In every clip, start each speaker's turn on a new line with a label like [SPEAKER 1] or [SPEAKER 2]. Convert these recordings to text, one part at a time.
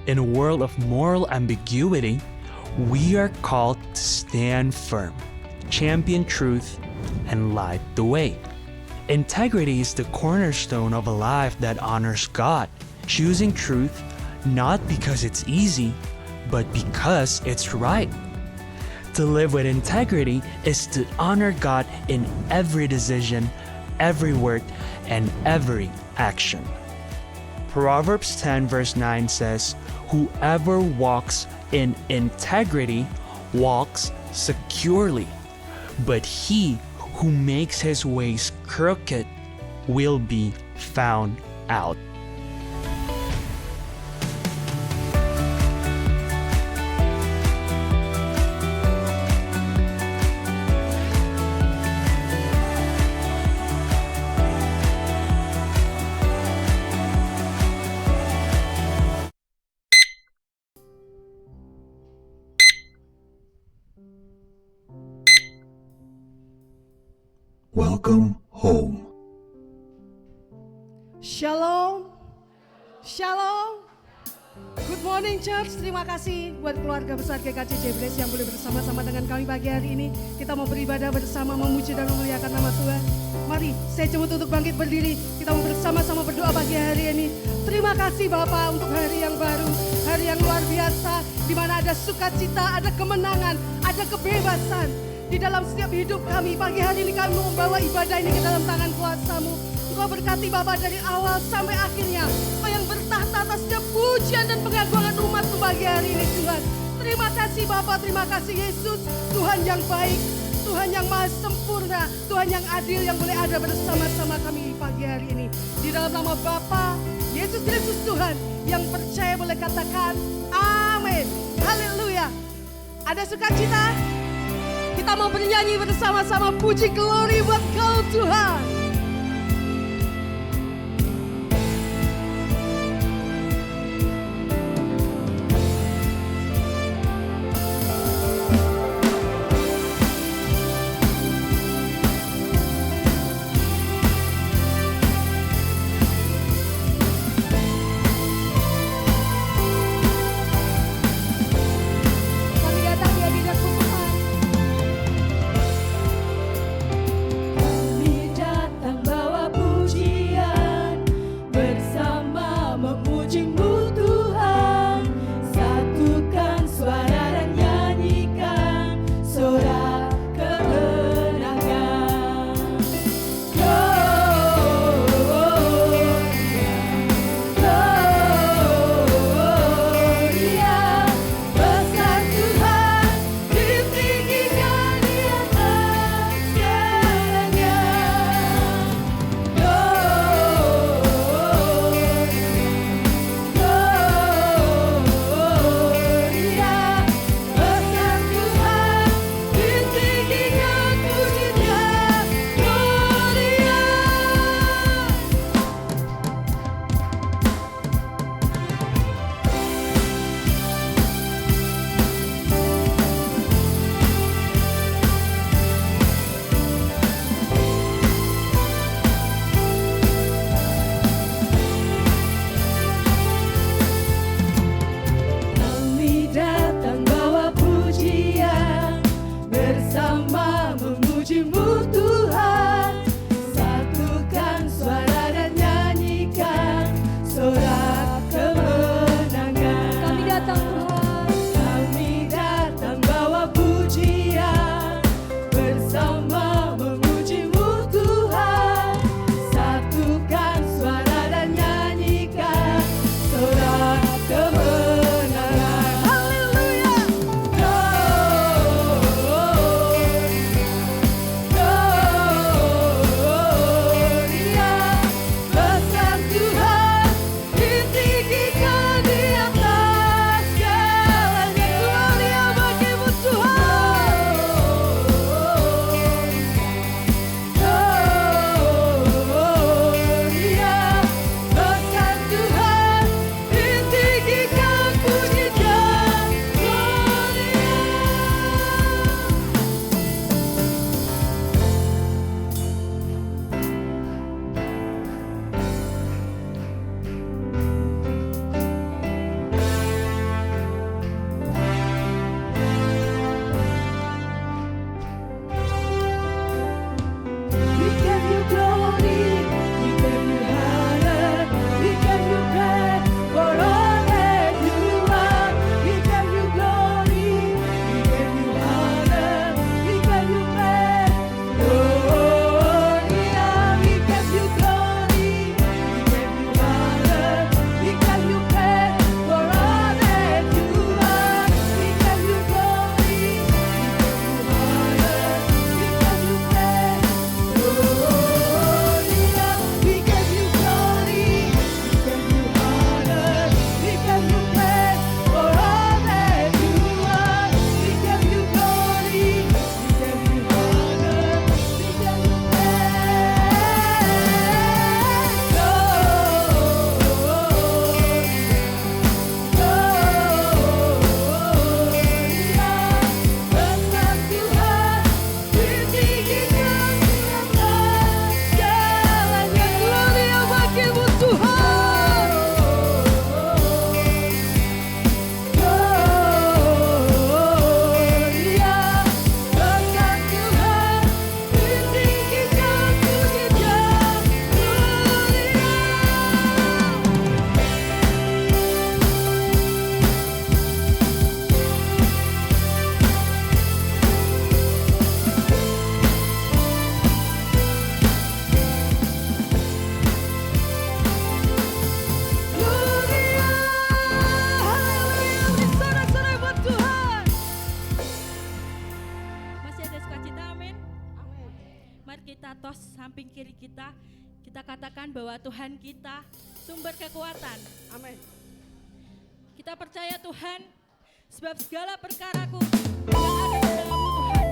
[SPEAKER 1] In a world of moral ambiguity, we are called to stand firm, champion truth, and light the way. Integrity is the cornerstone of a life that honors God, choosing truth not because it's easy, but because it's right. To live with integrity is to honor God in every decision, every word, and every action. Proverbs 10 verse 9 says, "Whoever walks in integrity walks securely, but he who makes his ways crooked will be found out."
[SPEAKER 2] Welcome home.
[SPEAKER 3] Shalom, Shalom. Good morning church, terima kasih buat keluarga besar GKJ Bless yang boleh bersama-sama dengan kami pagi hari ini. Kita mau beribadah bersama, memuji dan memuliakan nama Tuhan. Mari, saya jemput untuk bangkit berdiri. Kita mau bersama-sama berdoa pagi hari ini. Terima kasih Bapak untuk hari yang baru, hari yang luar biasa, di mana ada sukacita, ada kemenangan, ada kebebasan. Di dalam setiap hidup kami, pagi hari ini kami membawa ibadah ini ke dalam tangan kuasa-Mu. Engkau berkati Bapa dari awal sampai akhirnya. Engkau yang bertahta atas setiap pujian dan pengagungan umat-Mu pagi hari ini Tuhan. Terima kasih Bapa, terima kasih Yesus. Tuhan yang baik, Tuhan yang maha sempurna, Tuhan yang adil yang boleh ada bersama-sama kami pagi hari ini. Di dalam nama Bapa, Yesus Kristus Tuhan, yang percaya boleh katakan amin. Haleluya. Ada sukacita? Kita mau bernyanyi bersama-sama, puji glory buat Kau Tuhan. Kami datang di hadirat Tuhan. Kami
[SPEAKER 2] kita, kita katakan bahwa Tuhan kita sumber kekuatan.
[SPEAKER 3] Amin.
[SPEAKER 2] Kita percaya Tuhan, sebab segala perkaraku yang ada di dalam-Mu Tuhan.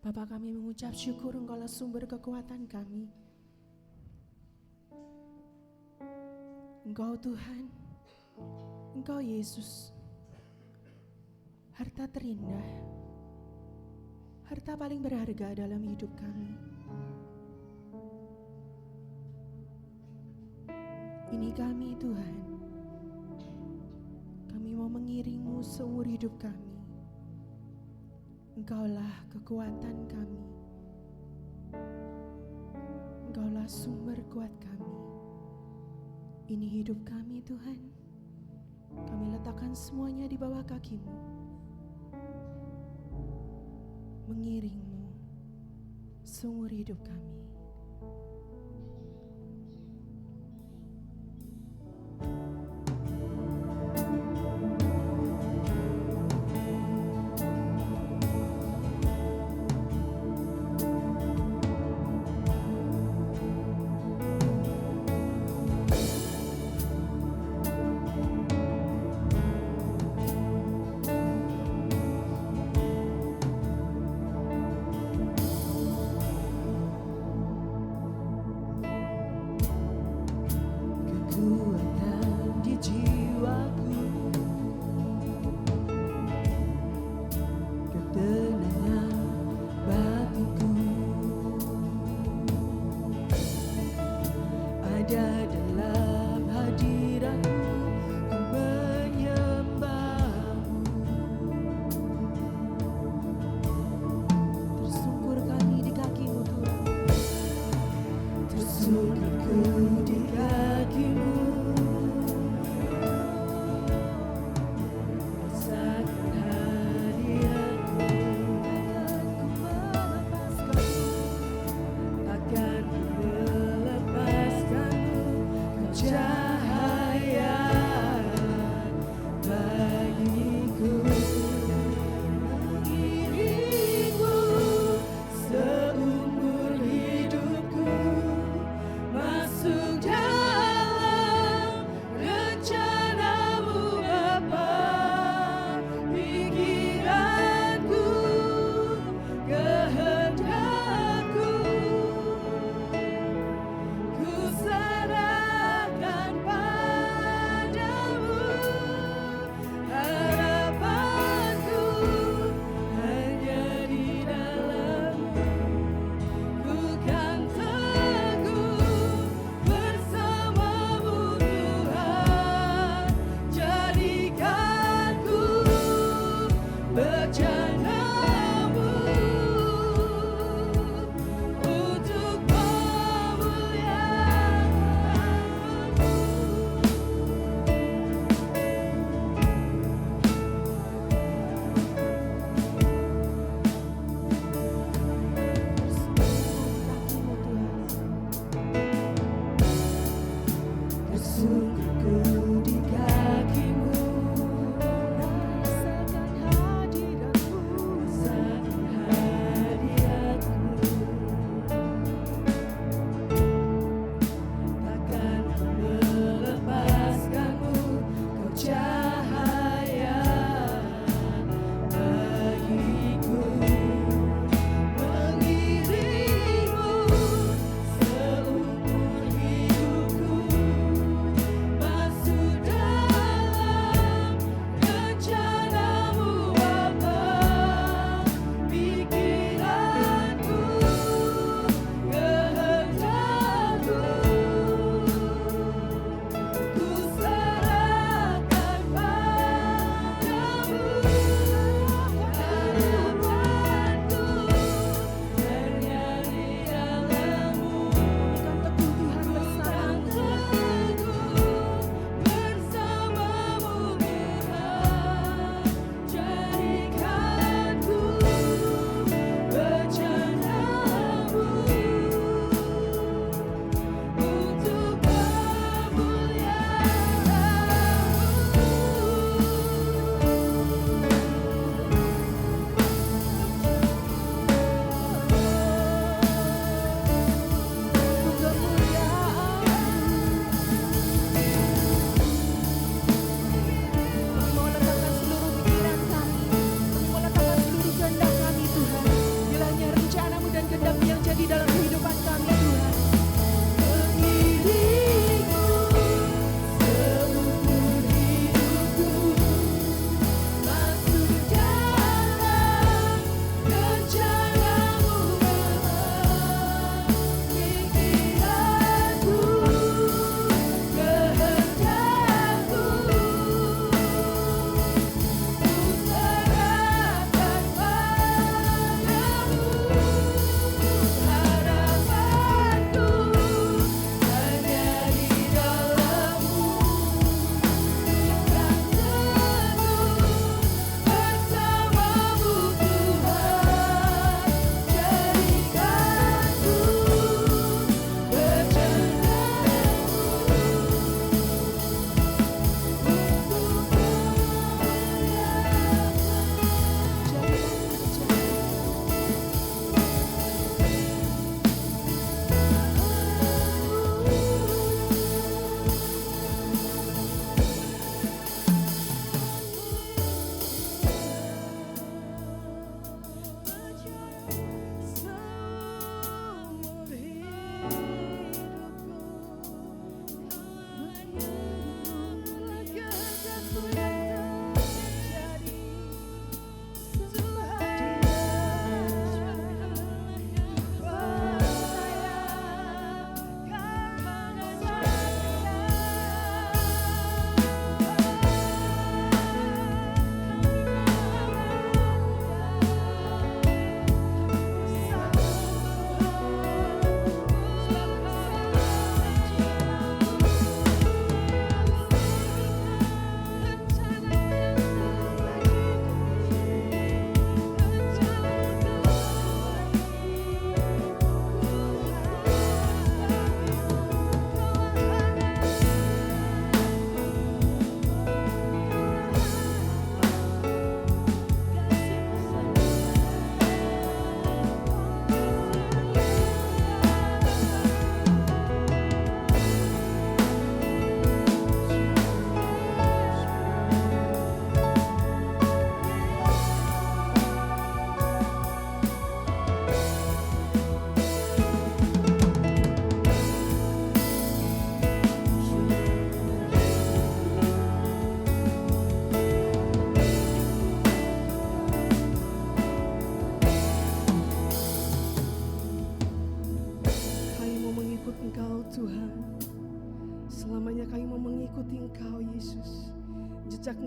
[SPEAKER 4] Bapa, kami mengucap syukur Engkaulah sumber kekuatan kami. Engkau Tuhan, Engkau Yesus, harta terindah, harta paling berharga dalam hidup kami. Ini kami Tuhan, kami mau mengiringmu seumur hidup kami. Engkaulah kekuatan kami, Engkaulah sumber kuat kami. Ini hidup kami Tuhan, kami letakkan semuanya di bawah kaki-Mu, mengiring-Mu seumur hidup kami.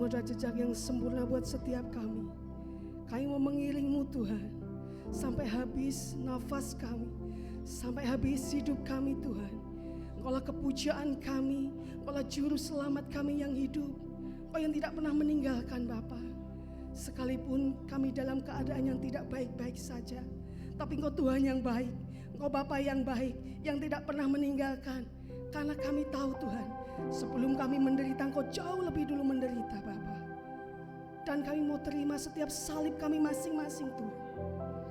[SPEAKER 3] rekam jejak yang sempurna buat setiap kami. Kami mau mengiring-Mu Tuhan, sampai habis nafas kami, sampai habis hidup kami Tuhan. Engkaulah kepujian kami, Engkaulah juru selamat kami yang hidup, Engkau yang tidak pernah meninggalkan Bapa. Sekalipun kami dalam keadaan yang tidak baik-baik saja, tapi Engkau Tuhan yang baik, Engkau Bapa yang baik, yang tidak pernah meninggalkan. Karena kami tahu Tuhan, sebelum kami menderita, Engkau jauh lebih dulu menderita Bapa. Dan kami mau terima setiap salib kami masing-masing Tuhan.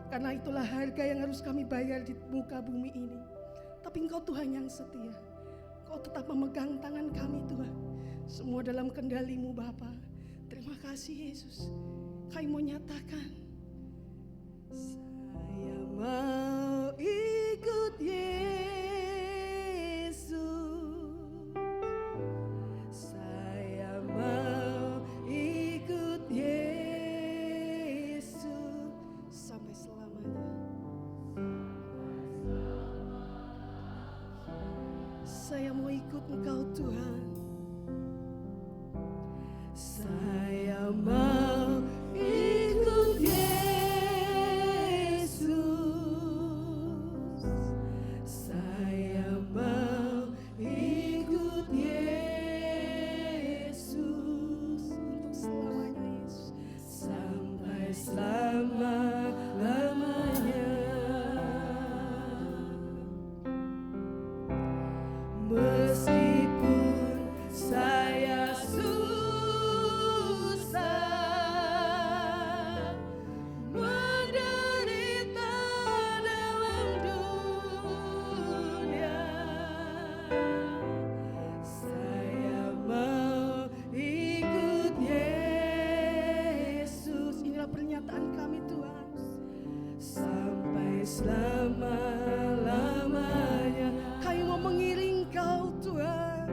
[SPEAKER 3] Karena itulah harga yang harus kami bayar di muka bumi ini. Tapi Engkau Tuhan yang setia. Engkau tetap memegang tangan kami Tuhan. Semua dalam kendali-Mu Bapa. Terima kasih Yesus. Kami mau nyatakan, saya mau ikut Yesus. Saya mau ikut Yesus sampai selamanya. Saya mau ikut Engkau Tuhan. Saya mau ikut Yesus. Saya mau ikut Yesus untuk selamanya Yesus. Sampai selama-lamanya. Meskipun saya susah menderita dalam dunia, saya mau ikut Yesus. Inilah pernyataan kami Tuhan. Sampai selama-lamanya kami mau mengiring Kau Tuhan.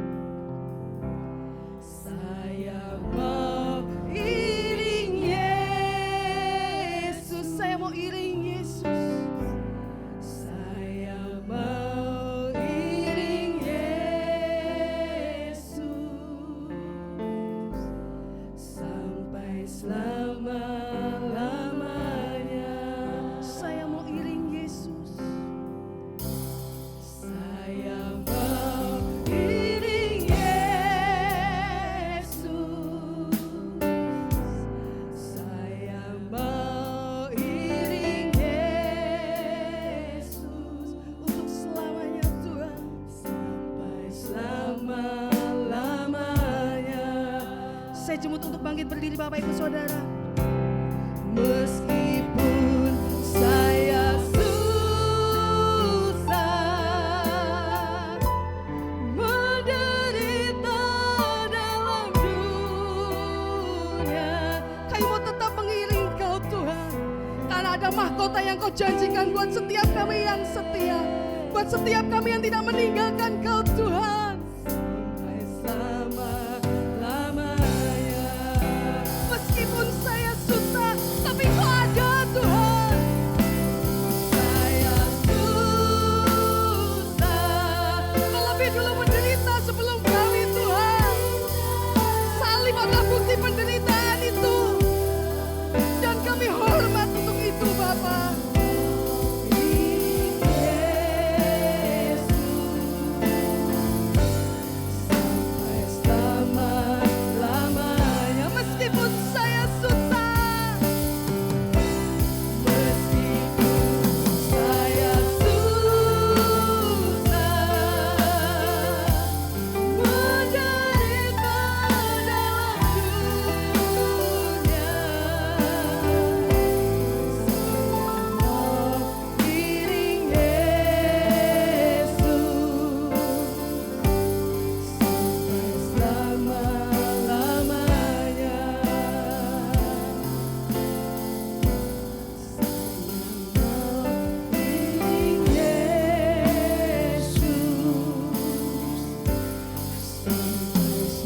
[SPEAKER 3] Saya mau iring Yesus. Saya mau iring Yesus. Saya mau iring Yesus sampai selama-lamanya. Saya mau iring Yesus. Saya mau iring Yesus. Saya mau iring Yesus untuk selamanya Tuhan. Sampai selama-lamanya. Saya jemput untuk bangkit berdiri Bapak Ibu Saudara. Meskipun saya susah menderita dalam dunia, kami mau tetap mengiring Kau Tuhan. Karena ada mahkota yang Kau janjikan buat setiap kami yang setia, buat setiap kami yang tidak meninggalkan Kau Tuhan. Sampai selama-lamanya. Meskipun saya susah, tapi Kau ada Tuhan. Saya susah, Kau lebih dulu menderita sebelum kami Tuhan. Salib adalah bukti penderitaan itu, dan kami hormat untuk itu Bapa. Sampai selama-lamanya. Meskipun saya susah, meskipun saya susah menderita dalam dunia, saya mau iring Yesus sampai selama-lamanya. Iring Yesus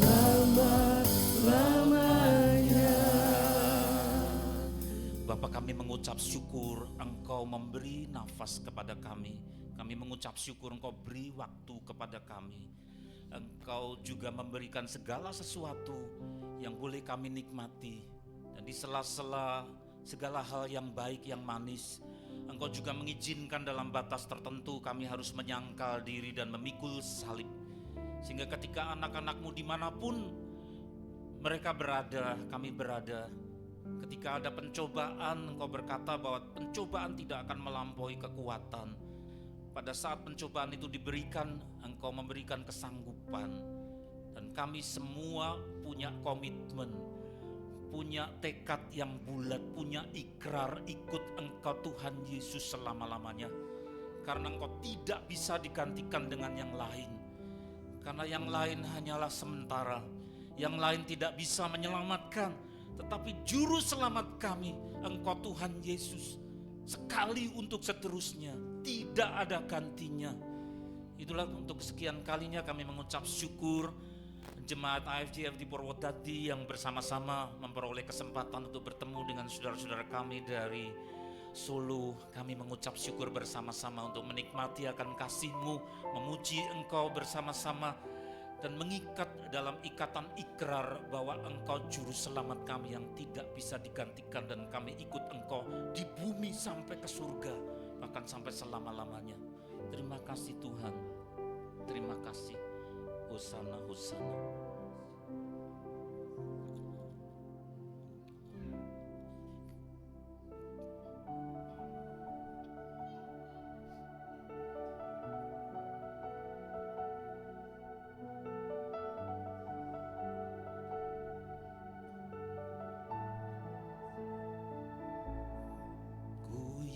[SPEAKER 3] sampai selama-lamanya.
[SPEAKER 5] Bapa, kami mengucap syukur Engkau memberi nafas kepada kami. Kami mengucap syukur Engkau beri waktu kepada kami. Engkau juga memberikan segala sesuatu yang boleh kami nikmati. Dan di sela-sela segala hal yang baik, yang manis, Engkau juga mengizinkan dalam batas tertentu kami harus menyangkal diri dan memikul salib. Sehingga ketika anak-anak-Mu dimanapun mereka berada, kami berada, ketika ada pencobaan, Engkau berkata bahwa pencobaan tidak akan melampaui kekuatan. Pada saat pencobaan itu diberikan, Engkau memberikan kesanggupan. Dan kami semua punya komitmen, punya tekad yang bulat, punya ikrar ikut Engkau Tuhan Yesus selama-lamanya. Karena Engkau tidak bisa digantikan dengan yang lain. Karena yang lain hanyalah sementara, yang lain tidak bisa menyelamatkan. Tetapi juru selamat kami, Engkau Tuhan Yesus, sekali untuk seterusnya, tidak ada gantinya. Itulah untuk kesekian kalinya kami mengucap syukur Jemaat AFJF di Purwodadi yang bersama-sama memperoleh kesempatan untuk bertemu dengan saudara-saudara kami dari Solo. Kami mengucap syukur bersama-sama untuk menikmati akan kasih-Mu, memuji Engkau bersama-sama, dan mengikat dalam ikatan ikrar bahwa Engkau juru selamat kami yang tidak bisa digantikan, dan kami ikut Engkau di bumi sampai ke surga, bahkan sampai selama-lamanya. Terima kasih Tuhan, terima kasih. Hosana, Hosana.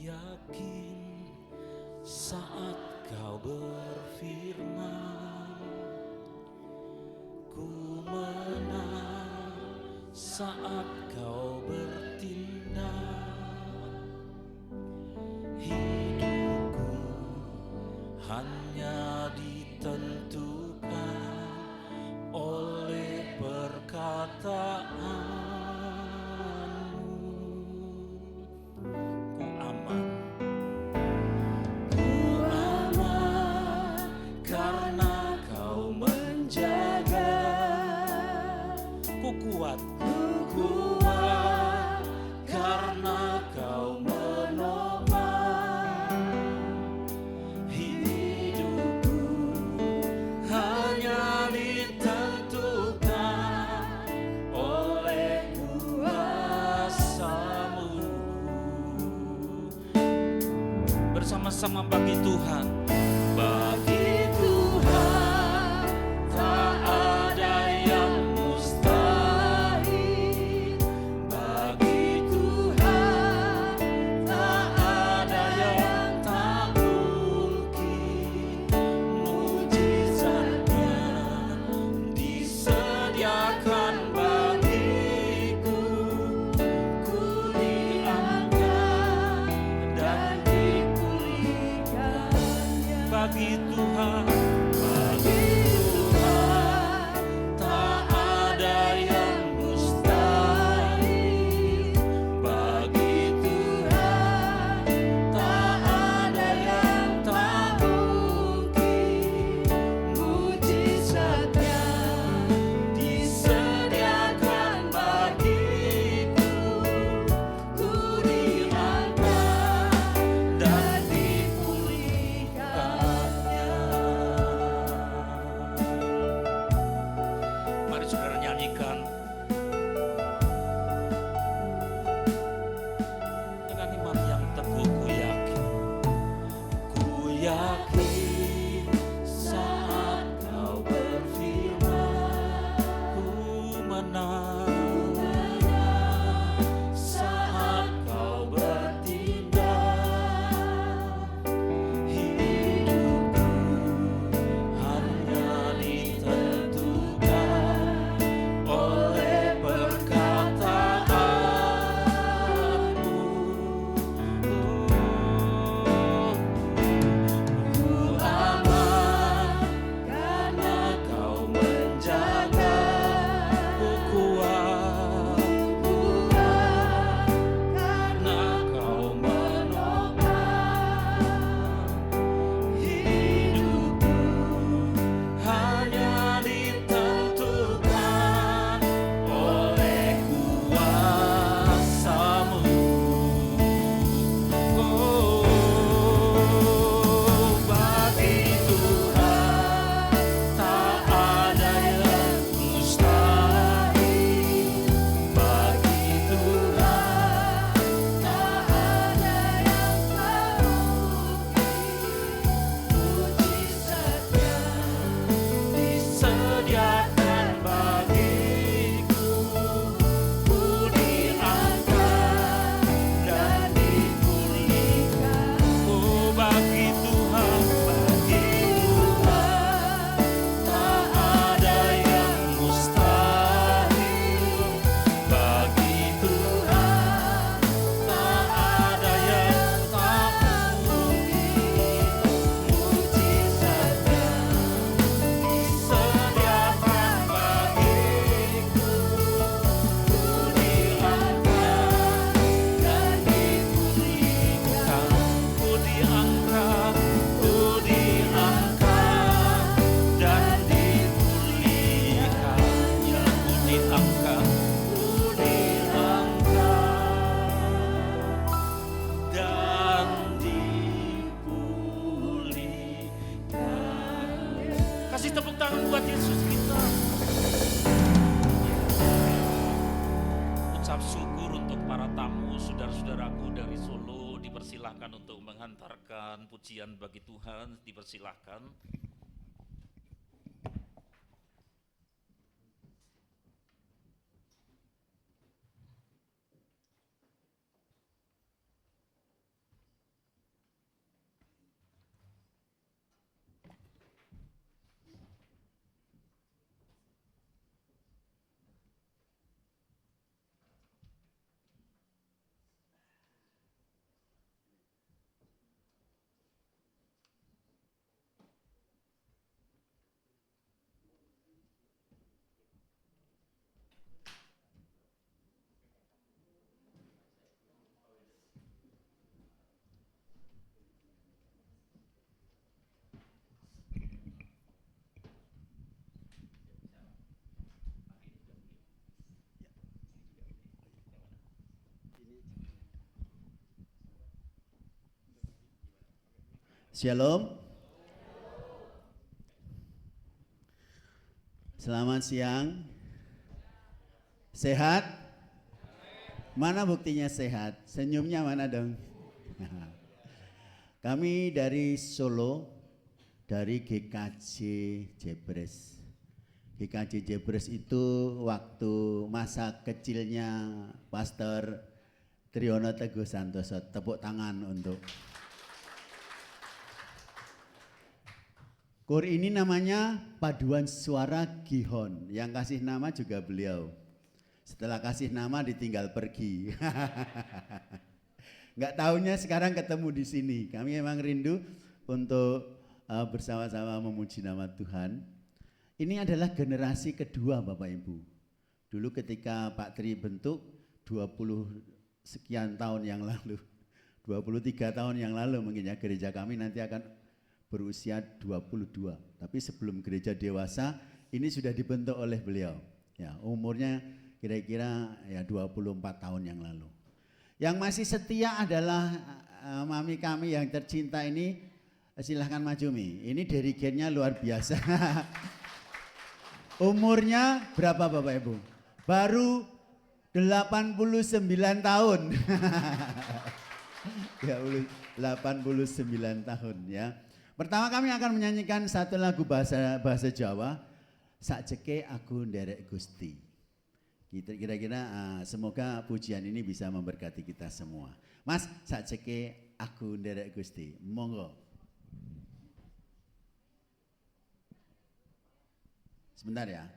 [SPEAKER 5] Yakin saat Kau berfirman, ku menang saat Kau bertindak. Hidupku hanya ditentukan oleh perkataan. Kuat karena Kau menopang hidupku, hanya ditentukan oleh kuasa-Mu. Bersama-sama bagi Tuhan, bagi Tuhan tak ada yang saudara-saudaraku dari Solo dipersilahkan untuk menghantarkan pujian bagi Tuhan, dipersilahkan.
[SPEAKER 6] Shalom. Selamat siang. Sehat? Mana buktinya sehat? Senyumnya mana dong? Kami dari Solo, dari GKJ Jebres. GKJ Jebres itu waktu masa kecilnya Pastor Triyono Teguh Santoso. Tepuk tangan untuk Kur ini namanya Paduan Suara Gihon, yang kasih nama juga beliau. Setelah kasih nama ditinggal pergi. Nggak taunya sekarang ketemu di sini. Kami memang rindu untuk bersama-sama memuji nama Tuhan. Ini adalah generasi kedua Bapak Ibu. Dulu ketika Pak Tri bentuk 20 sekian tahun yang lalu, 23 tahun yang lalu mungkin ya, gereja kami nanti akan berusia 22, tapi sebelum gereja dewasa ini sudah dibentuk oleh beliau. Ya, umurnya kira-kira ya 24 tahun yang lalu. Yang masih setia adalah mami kami yang tercinta ini, silahkan maju Mi. Ini dirigennya luar biasa. Umurnya berapa Bapak Ibu? Baru 89 tahun. Ya, 89 tahun ya. Pertama kami akan menyanyikan satu lagu bahasa Jawa, Sakjeke Aku Nderek Gusti. Kira-kira semoga pujian ini bisa memberkati kita semua. Mas, Sakjeke Aku Nderek Gusti, monggo. Sebentar ya.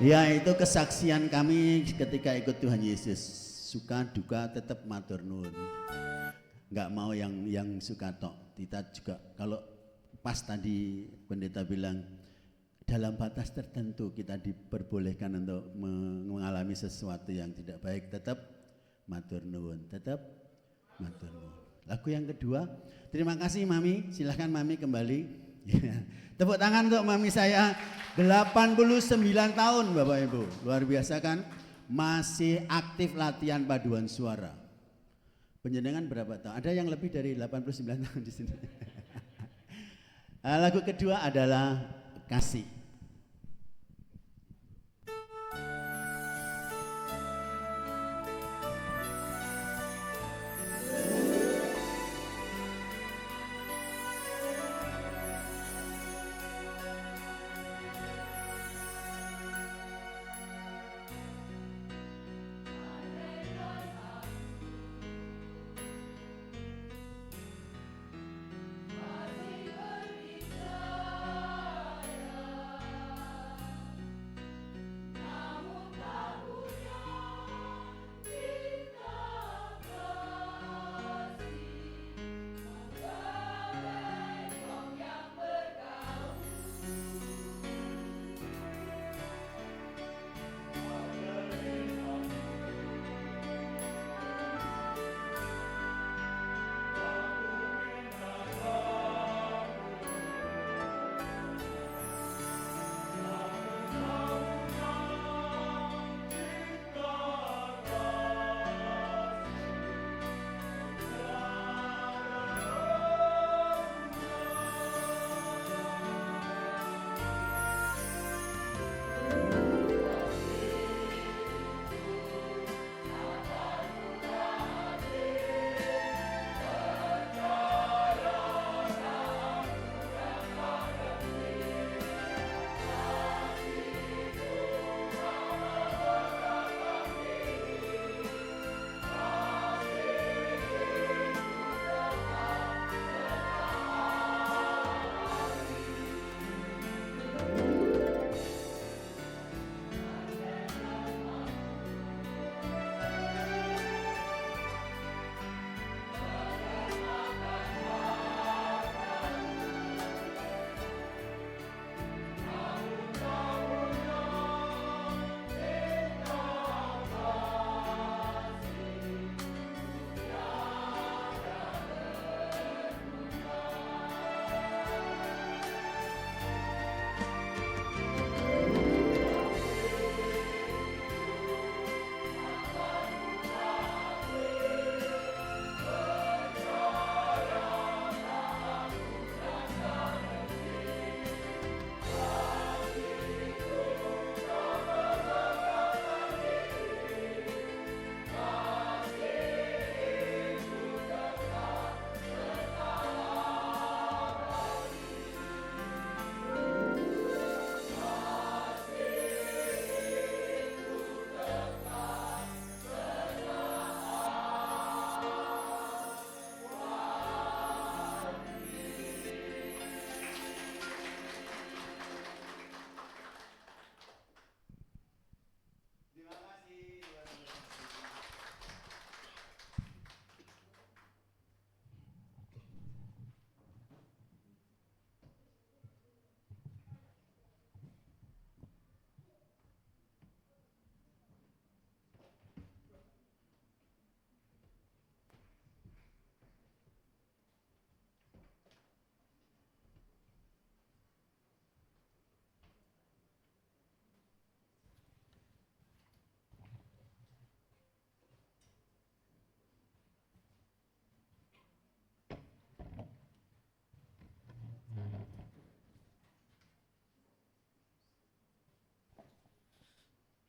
[SPEAKER 6] Ya, itu kesaksian kami ketika ikut Tuhan Yesus. Suka duka tetap matur nuwun. Enggak mau yang suka tok. Kita juga kalau pas tadi pendeta bilang dalam batas tertentu kita diperbolehkan untuk mengalami sesuatu yang tidak baik, tetap matur nuwun, tetap matur nuwun. Lagu yang kedua, terima kasih Mami, silahkan Mami kembali. Tepuk tangan untuk Mami saya, 89 tahun Bapak Ibu, luar biasa kan? Masih aktif latihan paduan suara. Penjenengan berapa tahun? Ada yang lebih dari 89 tahun di sini. Lagu kedua adalah Kasih.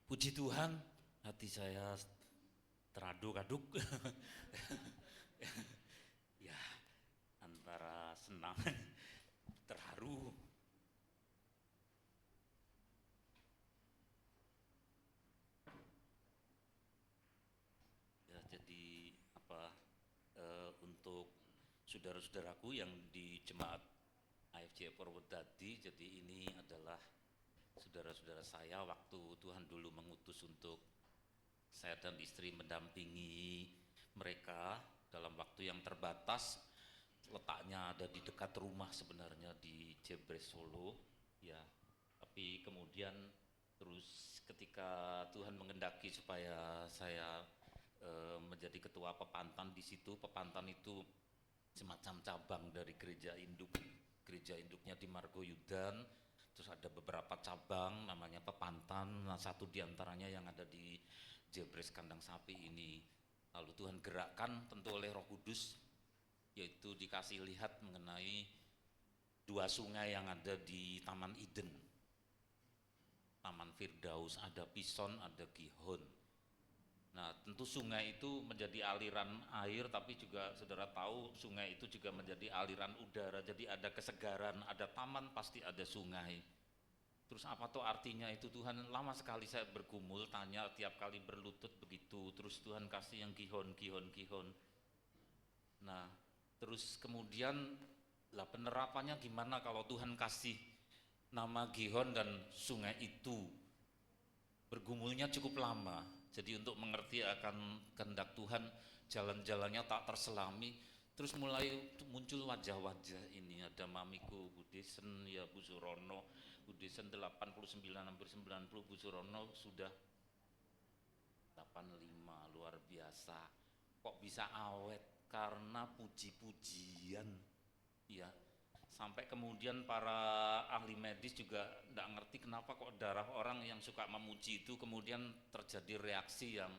[SPEAKER 5] Puji Tuhan, hati saya teraduk-aduk. Ya, antara senang, terharu. Ya, jadi untuk saudara-saudaraku yang di jemaat AFJ Purwodadi, jadi ini adalah saudara-saudara saya waktu Tuhan dulu mengutus untuk saya dan istri mendampingi mereka dalam waktu yang terbatas. Letaknya ada di dekat rumah sebenarnya di Jebres Solo ya, tapi kemudian terus ketika Tuhan menghendaki supaya saya menjadi ketua Pepantan di situ. Pepantan itu semacam cabang dari gereja induk. Gereja induknya di Margoyudan, terus ada beberapa cabang namanya Pepantan. Nah, satu diantaranya yang ada di Jebres Kandang Sapi ini. Lalu Tuhan gerakkan tentu oleh Roh Kudus, yaitu dikasih lihat mengenai 2 sungai yang ada di Taman Eden, Taman Firdaus, ada Pison, ada Gihon. Nah, tentu sungai itu menjadi aliran air, tapi juga saudara tahu sungai itu juga menjadi aliran udara, jadi ada kesegaran, ada taman pasti ada sungai. Terus apa tuh artinya itu Tuhan? Lama sekali saya bergumul, tanya tiap kali berlutut begitu, terus Tuhan kasih yang Gihon. Nah, terus kemudian lah penerapannya gimana kalau Tuhan kasih nama Gihon dan sungai itu? Bergumulnya cukup lama. Jadi untuk mengerti akan kehendak Tuhan, jalan-jalannya tak terselami. Terus mulai muncul wajah-wajah ini, ada mamiku Budesen, ya Bu Surono, Budesen 89 hampir 90, Bu Surono sudah 85, luar biasa. Kok bisa awet? Karena puji-pujian ya. Sampai kemudian para ahli medis juga tidak ngerti kenapa kok darah orang yang suka memuji itu kemudian terjadi reaksi yang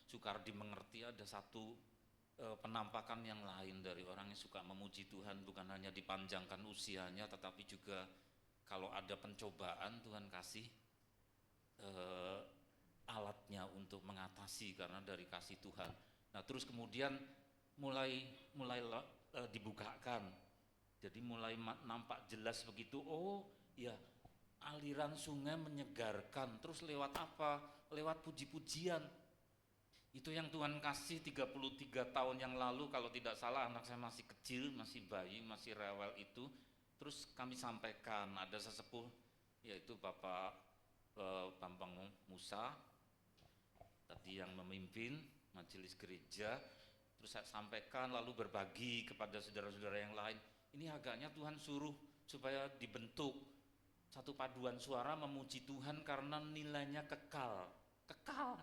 [SPEAKER 5] sukar dimengerti. Ada satu penampakan yang lain dari orang yang suka memuji Tuhan, bukan hanya dipanjangkan usianya, tetapi juga kalau ada pencobaan Tuhan kasih alatnya untuk mengatasi karena dari kasih Tuhan. Nah, terus kemudian mulai dibukakan. Jadi mulai nampak jelas begitu, oh ya aliran sungai menyegarkan. Terus lewat apa? Lewat puji-pujian. Itu yang Tuhan kasih 33 tahun yang lalu, kalau tidak salah anak saya masih kecil, masih bayi, masih rewel itu. Terus kami sampaikan, ada sesepuh yaitu Bapak Bambang Musa tadi yang memimpin majelis gereja. Terus saya sampaikan lalu berbagi kepada saudara-saudara yang lain. Ini agaknya Tuhan suruh supaya dibentuk satu paduan suara memuji Tuhan karena nilainya kekal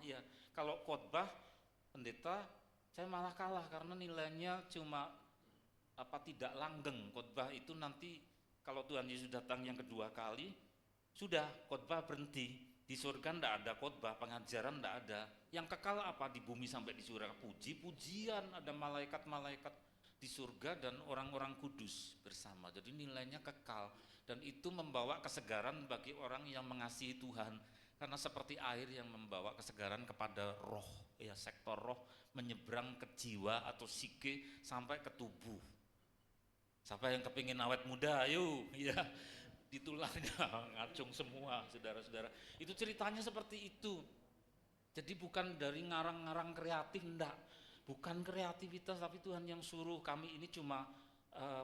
[SPEAKER 5] ya. Kalau khotbah pendeta saya malah kalah karena nilainya cuma tidak langgeng. Khotbah itu nanti kalau Tuhan Yesus datang yang kedua kali sudah khotbah berhenti. Di surga enggak ada khotbah, pengajaran enggak ada. Yang kekal apa? Di bumi sampai di surga puji-pujian, ada malaikat-malaikat di surga dan orang-orang kudus bersama. Jadi nilainya kekal dan itu membawa kesegaran bagi orang yang mengasihi Tuhan. Karena seperti air yang membawa kesegaran kepada roh, ya sektor roh menyeberang ke jiwa atau psike sampai ke tubuh. Siapa yang kepingin awet muda, ayo ya ditulangnya ngacung semua saudara-saudara. Itu ceritanya seperti itu. Jadi bukan dari ngarang-ngarang kreatif, enggak. Bukan kreativitas, tapi Tuhan yang suruh. Kami ini cuma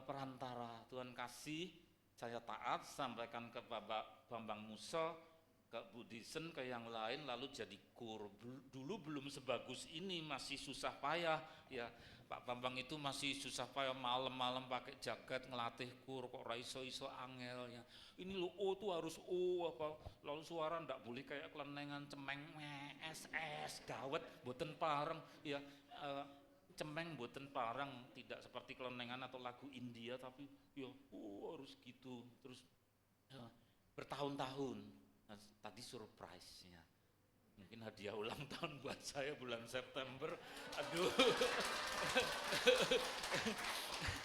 [SPEAKER 5] perantara. Tuhan kasih, saya taat, sampaikan ke Bapak Bambang Musa, ke Budisen, ke yang lain, lalu jadi kur. Dulu belum sebagus ini, masih susah payah ya. Pak Bambang itu masih susah payah, malam-malam pakai jaket ngelatih kur, kok raiso-iso angel ya. Ini lo tuh harus apa, lalu suara ndak boleh kayak kelenengan cemeng es gawet boten pareng ya. Cemeng boten parang, tidak seperti kelenengan atau lagu India, tapi ya harus gitu terus ya, bertahun-tahun. Nah, tadi surprise ya, mungkin hadiah ulang tahun buat saya bulan September. Aduh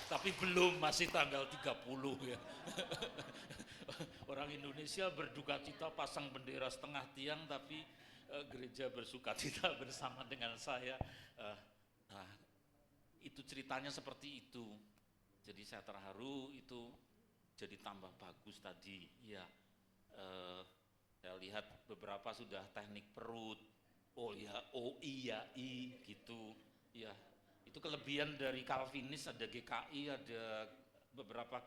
[SPEAKER 5] tapi belum, masih tanggal 30 ya. Orang Indonesia berduka cita pasang bendera setengah tiang, tapi gereja bersuka cita bersama dengan saya. Nah, itu ceritanya seperti itu. Jadi saya terharu, itu jadi tambah bagus tadi ya. Saya lihat beberapa sudah teknik perut, oh ya, oh iya i gitu ya. Itu kelebihan dari Calvinis, ada GKI, ada beberapa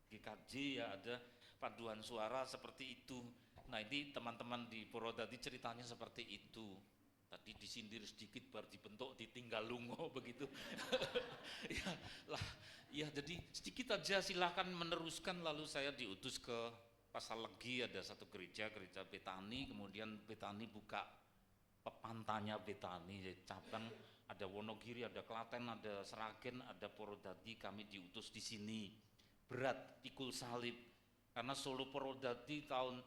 [SPEAKER 5] GKJ ya, ada paduan suara seperti itu. Nah ini teman-teman di Purwodadi ceritanya seperti itu. Tadi disindir sedikit baru dibentuk ditinggal lungo begitu. Ya lah, ya jadi sedikit aja silahkan meneruskan. Lalu saya diutus ke Pasalegi, ada satu gereja Betani, kemudian Betani buka pepantanya Betani, jadi cabang ada Wonogiri, ada Klaten, ada Seragen, ada Purwodadi, kami diutus di sini. Berat pikul salib karena Solo Purwodadi tahun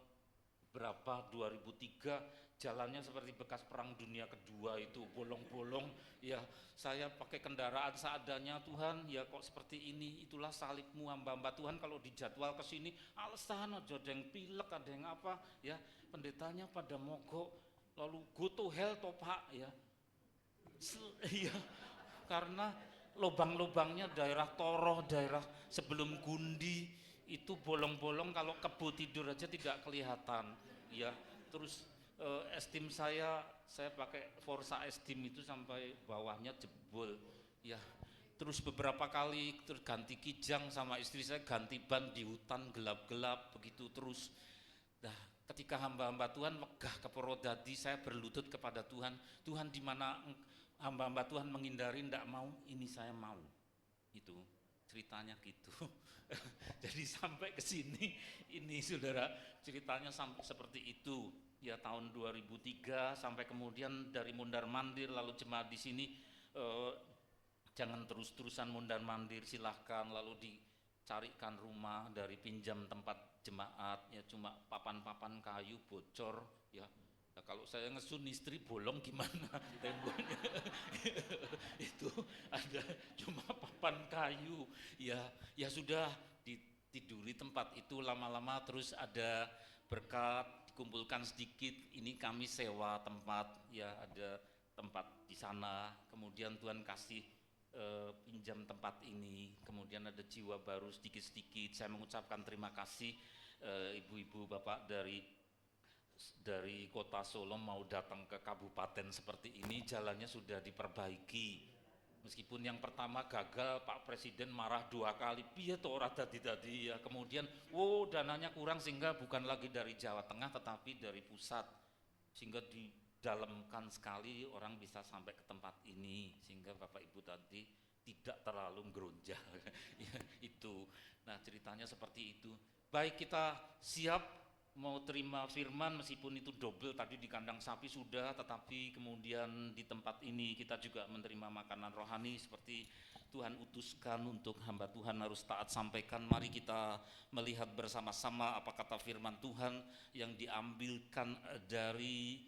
[SPEAKER 5] berapa 2003 jalannya seperti bekas perang dunia kedua itu, bolong-bolong ya. Saya pakai kendaraan seadanya, Tuhan ya kok seperti ini. Itulah salibmu hamba-hamba Tuhan. Kalau dijadwal ke sini alasan aja, ada yang pilek, ada yang apa ya, pendetanya pada mogok, lalu go to hell toh Pak ya. Iya, karena lubang-lubangnya daerah Toroh, daerah sebelum Gundi itu bolong-bolong, kalau kebo tidur aja tidak kelihatan ya. Terus estim saya pakai Forza estim itu sampai bawahnya jebol ya. Terus beberapa kali terus ganti kijang sama istri saya, ganti ban di hutan gelap-gelap begitu terus. Nah, ketika hamba-hamba Tuhan megah ke Purwodadi, saya berlutut kepada Tuhan. Tuhan, di mana hamba-hamba Tuhan menghindari, ndak mau, ini saya mau. Itu ceritanya gitu. Jadi sampai ke sini ini saudara, ceritanya sampai seperti itu. Ya tahun 2003 sampai kemudian dari mondar-mandir, lalu jemaat di sini jangan terus-terusan mondar-mandir, silahkan, lalu dicarikan rumah dari pinjam tempat jemaat ya, cuma papan-papan kayu bocor ya. Nah, kalau saya ngesun istri bolong gimana temboknya. Itu ada cuma papan kayu ya. Ya sudah ditiduri tempat itu, lama-lama terus ada berkat dikumpulkan sedikit, ini kami sewa tempat ya, ada tempat di sana, kemudian Tuhan kasih pinjam tempat ini, kemudian ada jiwa baru sedikit-sedikit. Saya mengucapkan terima kasih ibu-ibu bapak dari kota Solo mau datang ke kabupaten seperti ini, jalannya sudah diperbaiki. Meskipun yang pertama gagal, Pak Presiden marah 2 kali, piye toh ora dadi ya. Kemudian dananya kurang sehingga bukan lagi dari Jawa Tengah tetapi dari pusat, sehingga didalamkan sekali orang bisa sampai ke tempat ini, sehingga Bapak Ibu tadi tidak terlalu geronjal. Ya, itu. Nah, ceritanya seperti itu. Baik, kita siap mau terima firman, meskipun itu double, tadi di kandang sapi sudah, tetapi kemudian di tempat ini kita juga menerima makanan rohani seperti Tuhan utuskan untuk hamba Tuhan harus taat sampaikan. Mari kita melihat bersama-sama apa kata firman Tuhan yang diambilkan dari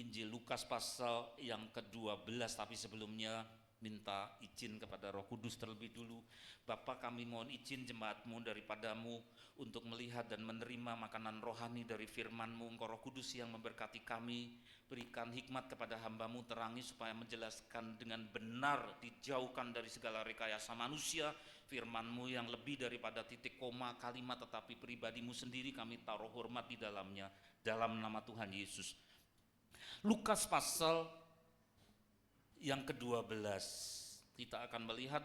[SPEAKER 5] Injil Lukas pasal yang ke-12, tapi sebelumnya minta izin kepada Roh Kudus terlebih dulu. Bapa, kami mohon izin jemaatmu daripadamu untuk melihat dan menerima makanan rohani dari firman-Mu. Engkau Roh Kudus yang memberkati kami, berikan hikmat kepada hamba-Mu, terangi supaya menjelaskan dengan benar, dijauhkan dari segala rekayasa manusia. Firman-Mu yang lebih daripada titik koma kalimat, tetapi pribadi-Mu sendiri kami taruh hormat di dalamnya, dalam nama Tuhan Yesus. Lukas pasal yang ke-12, kita akan melihat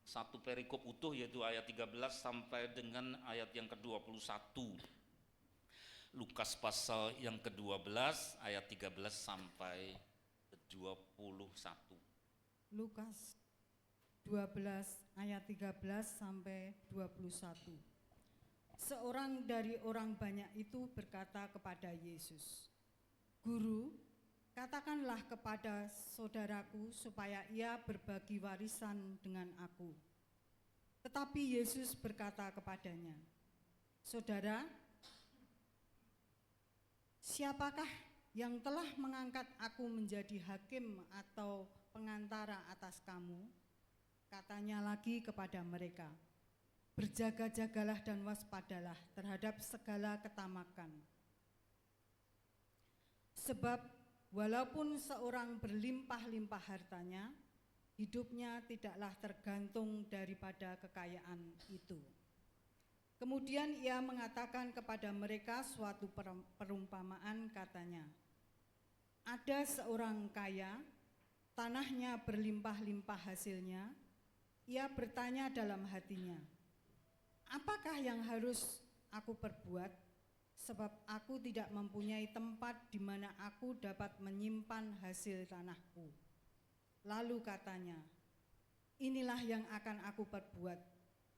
[SPEAKER 5] satu perikop utuh, yaitu ayat 13 sampai dengan ayat yang ke-21. Lukas pasal yang ke-12 ayat 13 sampai 21.
[SPEAKER 2] Lukas 12 ayat 13 sampai 21. Seorang dari orang banyak itu berkata kepada Yesus, "Guru, katakanlah kepada saudaraku supaya ia berbagi warisan dengan aku." Tetapi Yesus berkata kepadanya, "Saudara, siapakah yang telah mengangkat aku menjadi hakim atau pengantara atas kamu?" Katanya lagi kepada mereka, "Berjaga-jagalah dan waspadalah terhadap segala ketamakan. Sebab walaupun seorang berlimpah-limpah hartanya, hidupnya tidaklah tergantung daripada kekayaan itu." Kemudian ia mengatakan kepada mereka suatu perumpamaan, katanya, "Ada seorang kaya, tanahnya berlimpah-limpah hasilnya. Ia bertanya dalam hatinya, 'Apakah yang harus aku perbuat
[SPEAKER 7] sebab aku tidak mempunyai tempat di mana aku dapat menyimpan hasil tanahku. Lalu katanya, inilah yang akan aku perbuat.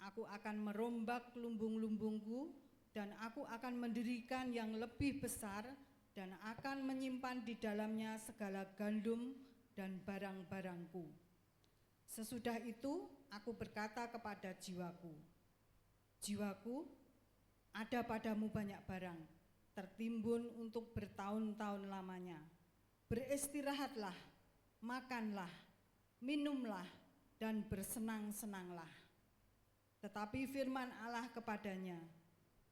[SPEAKER 7] Aku akan merombak lumbung-lumbungku dan aku akan mendirikan yang lebih besar dan akan menyimpan di dalamnya segala gandum dan barang-barangku. Sesudah itu aku berkata kepada jiwaku, jiwaku, ada padamu banyak barang, tertimbun untuk bertahun-tahun lamanya. Beristirahatlah, makanlah, minumlah, dan bersenang-senanglah. Tetapi firman Allah kepadanya,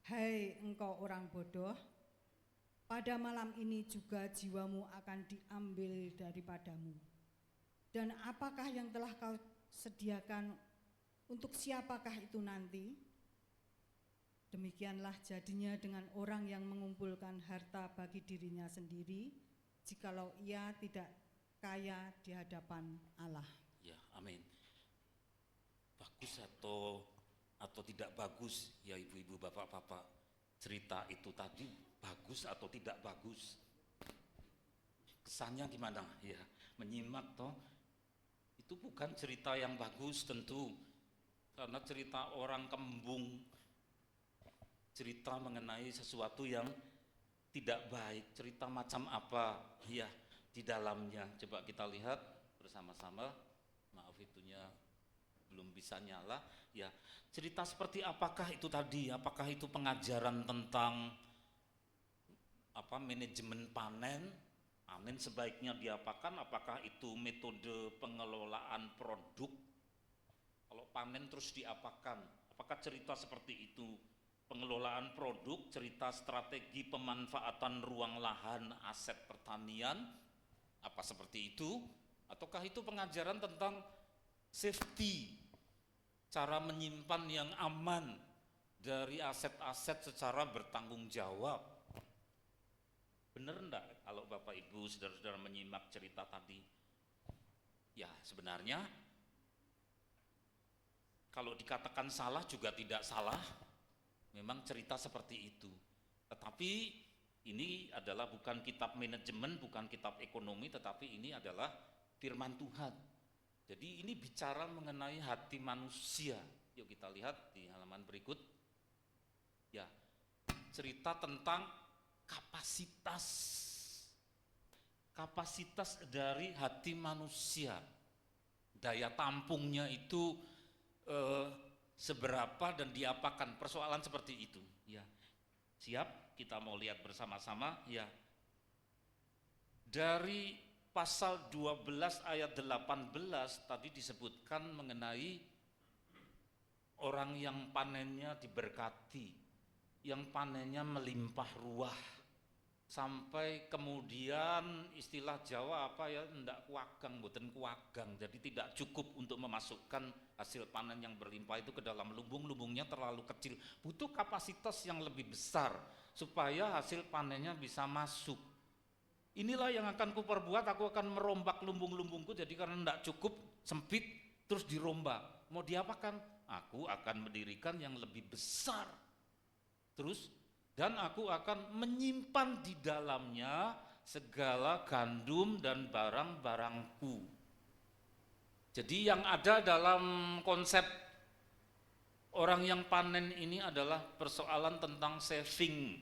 [SPEAKER 7] hai engkau orang bodoh, pada malam ini juga jiwamu akan diambil daripadamu. Dan apakah yang telah kau sediakan, untuk siapakah itu nanti? Demikianlah jadinya dengan orang yang mengumpulkan harta bagi dirinya sendiri, jikalau ia tidak kaya di hadapan Allah.
[SPEAKER 5] Ya, amin. Bagus atau tidak bagus ya ibu-ibu, bapak-bapak, cerita itu tadi bagus atau tidak bagus? Kesannya gimana? Ya, menyimak toh. Itu bukan cerita yang bagus tentu, karena cerita orang kembung, cerita mengenai sesuatu yang tidak baik. Cerita macam apa ya di dalamnya? Coba kita lihat bersama-sama. Maaf, itunya belum bisa nyala. Ya, cerita seperti apakah itu tadi? Apakah itu pengajaran tentang manajemen panen? Panen sebaiknya diapakan? Apakah itu metode pengelolaan produk? Kalau panen terus diapakan? Apakah cerita seperti itu? Pengelolaan produk, cerita strategi pemanfaatan ruang lahan, aset pertanian, apa seperti itu? Ataukah itu pengajaran tentang safety, cara menyimpan yang aman dari aset-aset secara bertanggung jawab? Benar enggak kalau Bapak Ibu saudara-saudara menyimak cerita tadi? Ya, sebenarnya kalau dikatakan salah juga tidak salah. Memang cerita seperti itu. Tetapi ini adalah bukan kitab manajemen, bukan kitab ekonomi, tetapi ini adalah firman Tuhan. Jadi ini bicara mengenai hati manusia. Yuk kita lihat di halaman berikut. Ya, cerita tentang kapasitas dari hati manusia. Daya tampungnya itu seberapa dan diapakan, persoalan seperti itu. Ya, siap, kita mau lihat bersama-sama. Ya, dari pasal 12 ayat 18 tadi disebutkan mengenai orang yang panennya diberkati, yang panennya melimpah ruah, sampai kemudian istilah Jawa ndak kuagang, boten kuagang, jadi tidak cukup untuk memasukkan hasil panen yang berlimpah itu ke dalam lumbung-lumbungnya terlalu kecil, butuh kapasitas yang lebih besar supaya hasil panennya bisa masuk. Inilah yang akan kuperbuat, aku akan merombak lumbung-lumbungku, jadi karena ndak cukup, sempit, terus dirombak. Mau diapakan? Aku akan mendirikan yang lebih besar. Terus, dan aku akan menyimpan di dalamnya segala gandum dan barang-barangku. Jadi yang ada dalam konsep orang yang panen ini adalah persoalan tentang saving,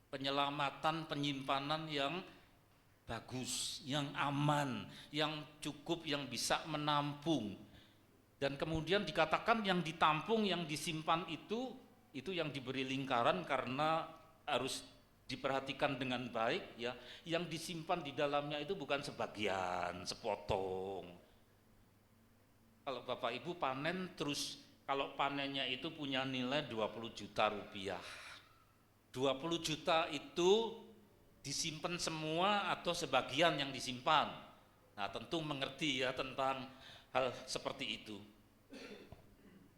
[SPEAKER 5] penyelamatan, penyimpanan yang bagus, yang aman, yang cukup, yang bisa menampung. Dan kemudian dikatakan yang ditampung, yang disimpan itu yang diberi lingkaran karena harus diperhatikan dengan baik ya. Yang disimpan di dalamnya itu bukan sebagian, sepotong. Kalau Bapak Ibu panen terus, kalau panennya itu punya nilai 20 juta rupiah. 20 juta itu disimpan semua atau sebagian yang disimpan. Nah, tentu mengerti ya tentang hal seperti itu.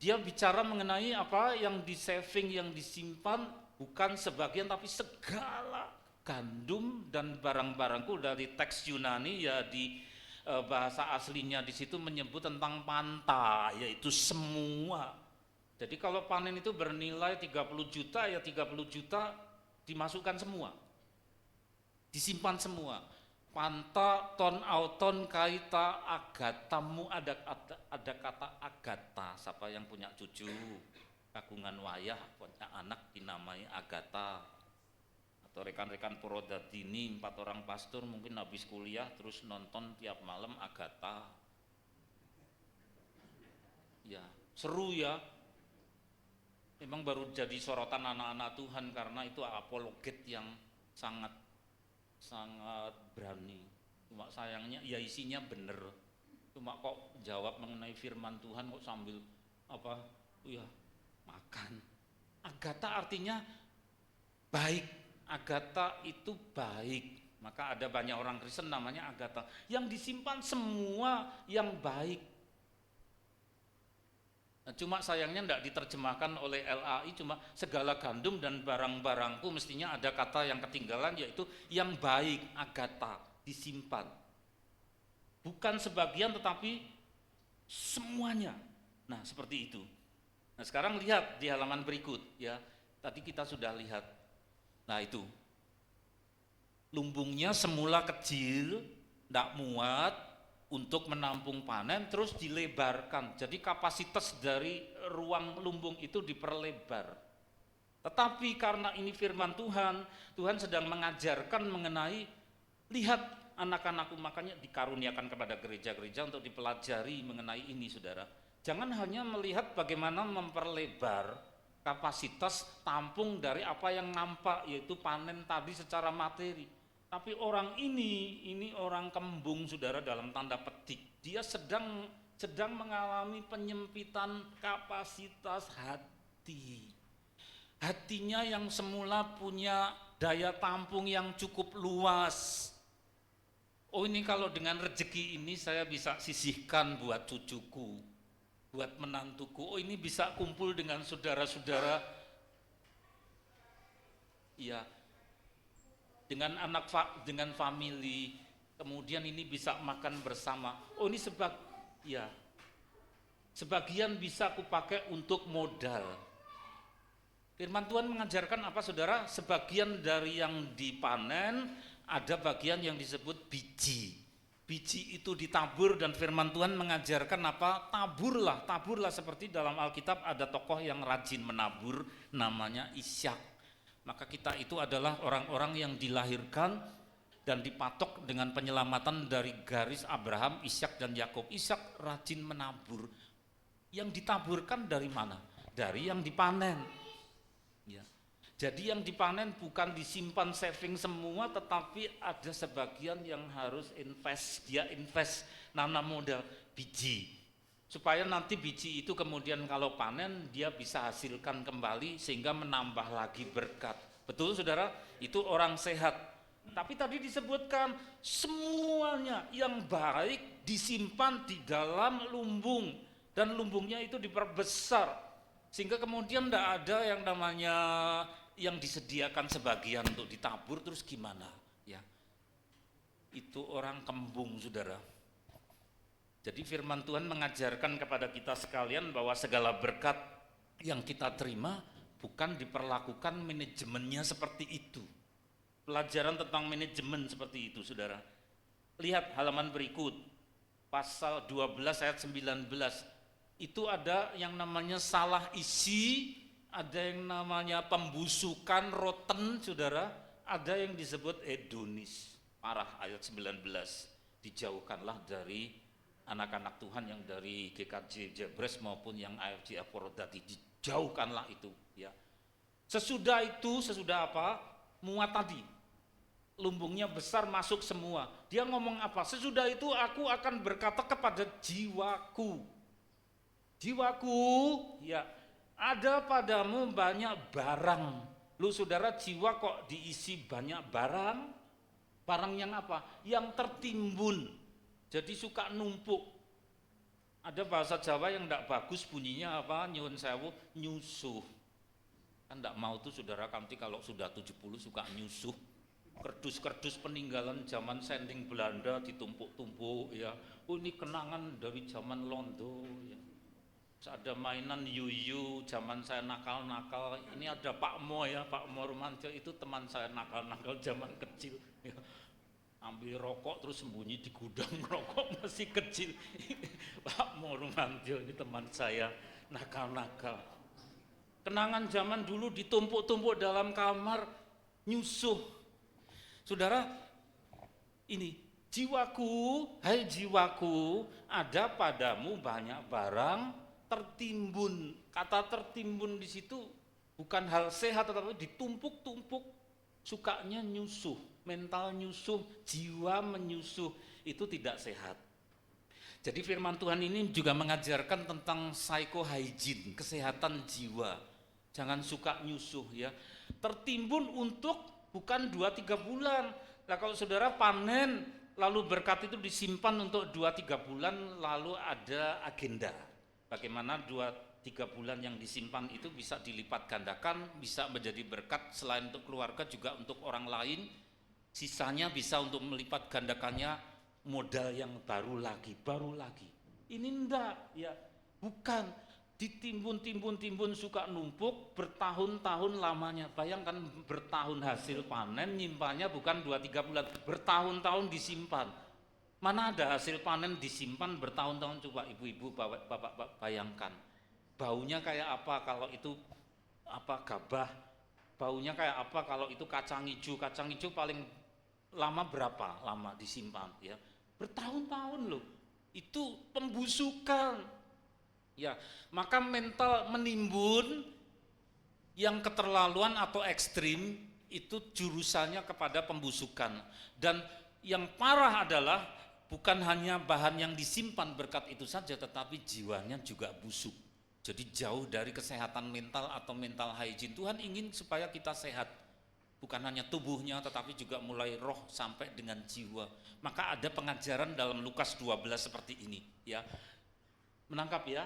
[SPEAKER 5] Dia bicara mengenai apa yang di saving, yang disimpan bukan sebagian tapi segala gandum dan barang-barangku. Dari teks Yunani ya di bahasa aslinya di situ menyebut tentang panta, yaitu semua. Jadi kalau panen itu bernilai 30 juta ya 30 juta dimasukkan semua, disimpan semua. Panta, ton, auton, kaita, agatamu, ada kata agata. Siapa yang punya cucu, kagungan wayah, punya anak dinamai Agata. Atau rekan-rekan Purwodadi 4 orang pastor mungkin habis kuliah terus nonton tiap malam Agata. Ya, seru ya. Memang baru jadi sorotan anak-anak Tuhan karena itu apologet yang sangat berani. Cuma sayangnya ya isinya bener. Cuma kok jawab mengenai firman Tuhan kok sambil apa? Ya, makan. Agata artinya baik. Agata itu baik. Maka ada banyak orang Kristen namanya Agata yang disimpan semua yang baik. Nah, cuma sayangnya tidak diterjemahkan oleh LAI, cuma segala gandum dan barang-barangku mestinya ada kata yang ketinggalan yaitu yang baik, agata, disimpan. Bukan sebagian tetapi semuanya. Nah, seperti itu. Nah, sekarang lihat di halaman berikut ya. Tadi kita sudah lihat. Nah, itu. Lumbungnya semula kecil, tidak muat, untuk menampung panen terus dilebarkan. Jadi kapasitas dari ruang lumbung itu diperlebar. Tetapi karena ini firman Tuhan, Tuhan sedang mengajarkan mengenai lihat anak-anakku, makanya dikaruniakan kepada gereja-gereja untuk dipelajari mengenai ini, Saudara. Jangan hanya melihat bagaimana memperlebar kapasitas tampung dari apa yang nampak yaitu panen tadi secara materi. Tapi orang ini orang kembung, Saudara, dalam tanda petik. Dia sedang mengalami penyempitan kapasitas hati. Hatinya yang semula punya daya tampung yang cukup luas. Oh, ini kalau dengan rezeki ini saya bisa sisihkan buat cucuku, buat menantuku. Oh, ini bisa kumpul dengan saudara-saudara. Iya. Dengan anak, dengan family, kemudian ini bisa makan bersama. Oh, ini sebagian bisa aku pakai untuk modal. Firman Tuhan mengajarkan apa, Saudara? Sebagian dari yang dipanen ada bagian yang disebut biji. Biji itu ditabur dan firman Tuhan mengajarkan apa? Taburlah seperti dalam Alkitab ada tokoh yang rajin menabur namanya Ishak. Maka kita itu adalah orang-orang yang dilahirkan dan dipatok dengan penyelamatan dari garis Abraham, Ishak dan Yakub. Ishak rajin menabur. Yang ditaburkan dari mana? Dari yang dipanen. Ya. Jadi yang dipanen bukan disimpan saving semua, tetapi ada sebagian yang harus invest. Dia invest nanam modal biji. Supaya nanti biji itu kemudian kalau panen dia bisa hasilkan kembali sehingga menambah lagi berkat. Betul, Saudara? Itu orang sehat. Tapi tadi disebutkan semuanya yang baik disimpan di dalam lumbung dan lumbungnya itu diperbesar sehingga kemudian tidak ada yang namanya yang disediakan sebagian untuk ditabur terus gimana ya. Itu orang kembung, Saudara. Jadi firman Tuhan mengajarkan kepada kita sekalian bahwa segala berkat yang kita terima bukan diperlakukan manajemennya seperti itu. Pelajaran tentang manajemen seperti itu, Saudara. Lihat halaman berikut, pasal 12 ayat 19. Itu ada yang namanya salah isi, ada yang namanya pembusukan, roten, Saudara. Ada yang disebut hedonis, parah ayat 19. Dijauhkanlah dari anak-anak Tuhan yang dari GKJ Jebres maupun yang AFG Purwodadi, dijauhkanlah itu ya. Sesudah apa? Muat tadi. Lumbungnya besar masuk semua. Dia ngomong apa? Sesudah itu aku akan berkata kepada jiwaku. Jiwaku, ya, ada padamu banyak barang. Lu Saudara, jiwa kok diisi banyak barang? Barang yang apa? Yang tertimbun. Jadi suka numpuk. Ada bahasa Jawa yang tidak bagus bunyinya apa? Nyuwun sewu, nyusuh. Kan tidak mau tuh Saudara, nanti kalau sudah 70 suka nyusuh. Kerdus-kerdus peninggalan zaman sending Belanda ditumpuk-tumpuk ya. Oh, ini kenangan dari zaman Londo ya. ada mainan yuyu, zaman saya nakal-nakal. Ini ada Pak Mo ya, Pak Mo Rumanjo itu teman saya nakal-nakal zaman kecil. Ya. Ambil rokok terus sembunyi di gudang rokok masih kecil. Pak Mo Rumanjo ini teman saya nakal-nakal. Kenangan zaman dulu ditumpuk-tumpuk dalam kamar, nyusuh. Saudara, ini jiwaku, hai jiwaku, ada padamu banyak barang tertimbun. Kata tertimbun di situ bukan hal sehat, tetapi ditumpuk-tumpuk, sukanya nyusuh, mental nyusuh, jiwa menyusuh, itu tidak sehat. Jadi firman Tuhan ini juga mengajarkan tentang psychohygiene, kesehatan jiwa. Jangan suka nyusuh ya. Tertimbun untuk bukan 2-3 bulan. Nah kalau saudara panen, lalu berkat itu disimpan untuk 2-3 bulan, lalu ada agenda. Bagaimana 2-3 bulan yang disimpan itu bisa dilipat gandakan, bisa menjadi berkat selain untuk keluarga juga untuk orang lain. Sisanya bisa untuk melipat gandakannya modal yang baru lagi. Ini enggak ya, bukan ditimbun suka numpuk bertahun-tahun lamanya. Bayangkan bertahun hasil panen, nyimpannya bukan 2-3 bulan, bertahun-tahun disimpan. Mana ada hasil panen disimpan bertahun-tahun? Coba ibu-ibu, bapak bayangkan. Baunya kayak apa kalau itu gabah? Baunya kayak apa kalau itu kacang hijau? Kacang hijau paling lama berapa lama disimpan ya? Bertahun-tahun loh. Itu pembusukan. Ya, maka mental menimbun yang keterlaluan atau ekstrim itu jurusannya kepada pembusukan. Dan yang parah adalah bukan hanya bahan yang disimpan berkat itu saja, tetapi jiwanya juga busuk. Jadi jauh dari kesehatan mental atau mental hygiene. Tuhan ingin supaya kita sehat, bukan hanya tubuhnya tetapi juga mulai roh sampai dengan jiwa. Maka ada pengajaran dalam Lukas 12 seperti ini ya. Menangkap ya?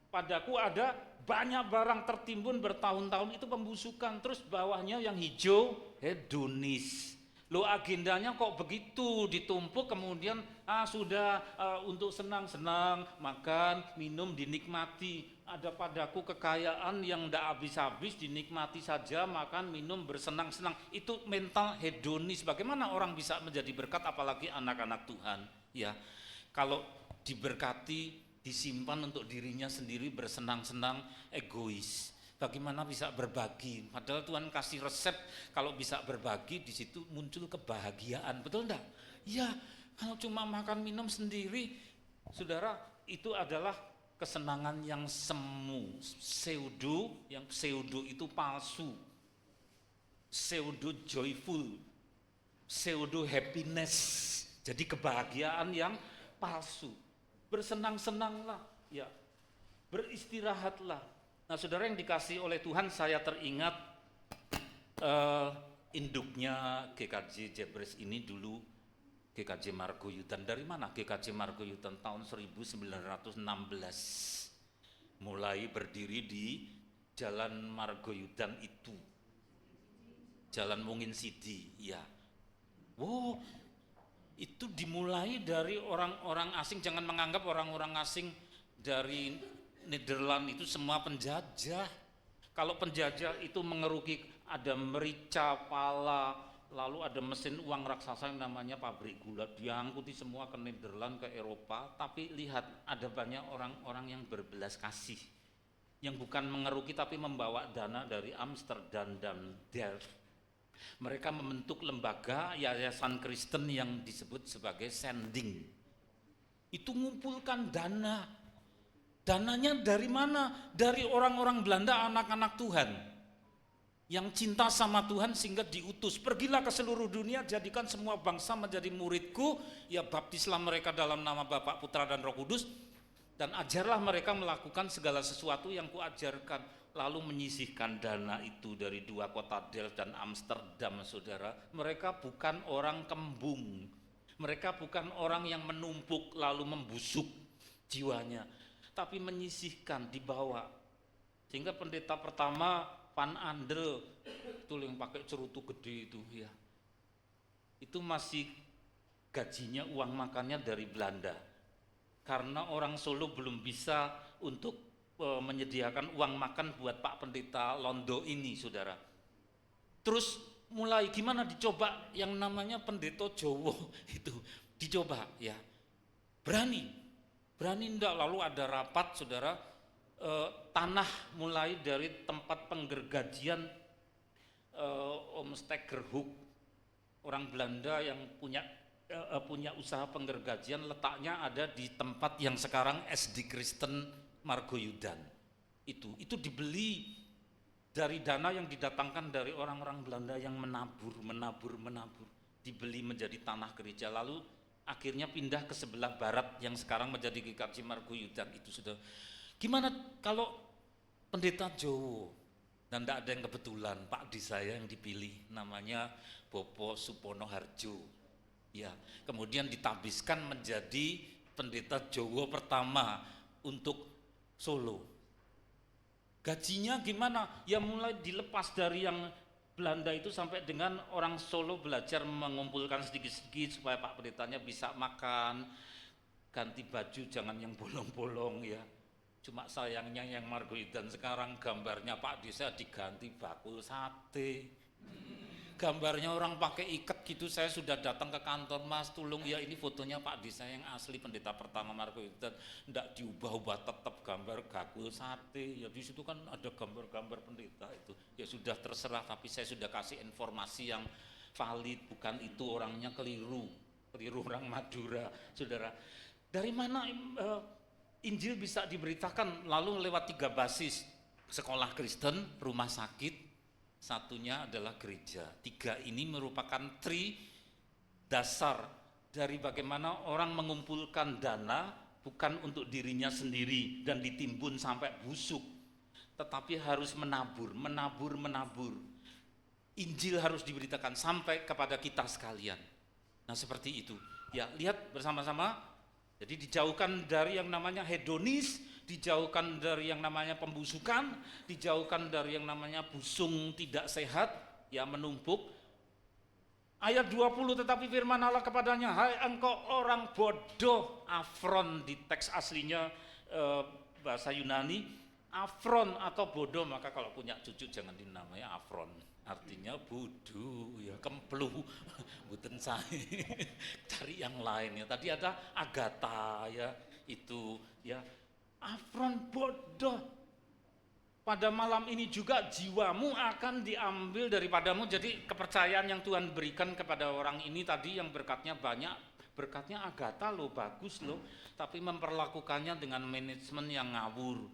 [SPEAKER 5] Padaku ada banyak barang tertimbun bertahun-tahun, itu pembusukan. Terus bawahnya yang hijau, hedonis. Loh agendanya kok begitu, ditumpuk kemudian sudah untuk senang-senang, makan, minum, dinikmati. Ada padaku kekayaan yang tidak habis-habis, dinikmati saja, makan, minum, bersenang-senang. Itu mental hedonis. Bagaimana orang bisa menjadi berkat, apalagi anak-anak Tuhan ya. Kalau diberkati, disimpan untuk dirinya sendiri, bersenang-senang, egois. Bagaimana bisa berbagi? Padahal Tuhan kasih resep kalau bisa berbagi, di situ muncul kebahagiaan, betul enggak? Ya, kalau cuma makan minum sendiri, saudara, itu adalah kesenangan yang semu, pseudo, yang pseudo itu palsu, pseudo joyful, pseudo happiness, jadi kebahagiaan yang palsu. Bersenang-senanglah, ya, beristirahatlah. Nah saudara yang dikasih oleh Tuhan, saya teringat induknya GKJ Jebres ini dulu GKJ Margoyudan. Dari mana GKJ Margoyudan? Tahun 1916 mulai berdiri di Jalan Margoyudan itu, Jalan Mungin Sidi ya. Wow, itu dimulai dari orang-orang asing. Jangan menganggap orang-orang asing dari Nederland itu semua penjajah. Kalau penjajah itu mengeruki, ada merica, pala, lalu ada mesin uang raksasa yang namanya pabrik gula, diangkuti semua ke Nederland, ke Eropa. Tapi lihat, ada banyak orang-orang yang berbelas kasih, yang bukan mengeruki tapi membawa dana dari Amsterdam dan Delft. Mereka membentuk lembaga yayasan Kristen yang disebut sebagai Sending. Itu ngumpulkan dana. Dananya dari mana? Dari orang-orang Belanda, anak-anak Tuhan yang cinta sama Tuhan sehingga diutus. Pergilah ke seluruh dunia, jadikan semua bangsa menjadi muridku, ya baptislah mereka dalam nama Bapa, Putra dan Roh Kudus, dan ajarlah mereka melakukan segala sesuatu yang kuajarkan. Lalu menyisihkan dana itu dari 2 kota Delft dan Amsterdam, saudara. Mereka bukan orang kembung, mereka bukan orang yang menumpuk lalu membusuk jiwanya, tapi menyisihkan, dibawa. Sehingga pendeta pertama Van Andel itu yang pakai cerutu gede itu ya, itu masih gajinya, uang makannya dari Belanda, karena orang Solo belum bisa untuk menyediakan uang makan buat Pak Pendeta Londo ini, saudara. Terus mulai gimana dicoba yang namanya pendeta Jowo itu dicoba ya, berani enggak, lalu ada rapat, saudara, tanah mulai dari tempat penggergajian Om Stegerhoek, orang Belanda yang punya usaha penggergajian, letaknya ada di tempat yang sekarang SD Kristen Margoyudan. Itu dibeli dari dana yang didatangkan dari orang-orang Belanda yang menabur, dibeli menjadi tanah gereja, lalu akhirnya pindah ke sebelah barat yang sekarang menjadi GKJ Margoyudan. Itu sudah. Gimana kalau pendeta Jowo? Dan tidak ada yang kebetulan, Pak di saya yang dipilih, namanya Bopo Supono Harjo. Ya, kemudian ditabiskan menjadi pendeta Jowo pertama untuk Solo. Gajinya gimana? Ya mulai dilepas dari yang Belanda itu sampai dengan orang Solo belajar mengumpulkan sedikit-sedikit supaya Pak pendetanya bisa makan, ganti baju jangan yang bolong-bolong ya. Cuma sayangnya yang Margoyudan sekarang gambarnya Pak Desa diganti bakul sate. Gambarnya orang pakai ikat gitu. Saya sudah datang ke kantor, Mas tolong ya ini fotonya Pak Desa yang asli pendeta pertama Margoyudan, enggak diubah-ubah, tetap gambar bakul sate. Ya di situ kan ada gambar-gambar pendeta itu. Ya sudah terserah, tapi saya sudah kasih informasi yang valid, bukan itu orangnya keliru orang Madura, saudara. Dari mana Injil bisa diberitakan? Lalu lewat 3 basis, sekolah Kristen, rumah sakit, satunya adalah gereja. 3 ini merupakan dasar dari bagaimana orang mengumpulkan dana bukan untuk dirinya sendiri dan ditimbun sampai busuk, tetapi harus menabur. Injil harus diberitakan sampai kepada kita sekalian. Nah seperti itu. Ya lihat bersama-sama. Jadi dijauhkan dari yang namanya hedonis, dijauhkan dari yang namanya pembusukan, dijauhkan dari yang namanya busung tidak sehat, ya menumpuk. Ayat 20, tetapi firman Allah kepadanya, hai engkau orang bodoh, afron di teks aslinya bahasa Yunani, afron atau bodoh, maka kalau punya cucu jangan dinamai afron. Artinya bodoh, ya kemplu, buten saya, cari yang lain ya. Tadi ada Agatha ya, itu ya, afron bodoh. Pada malam ini juga jiwamu akan diambil daripadamu. Jadi kepercayaan yang Tuhan berikan kepada orang ini tadi yang berkatnya banyak, berkatnya Agatha loh, bagus loh, tapi memperlakukannya dengan manajemen yang ngawur.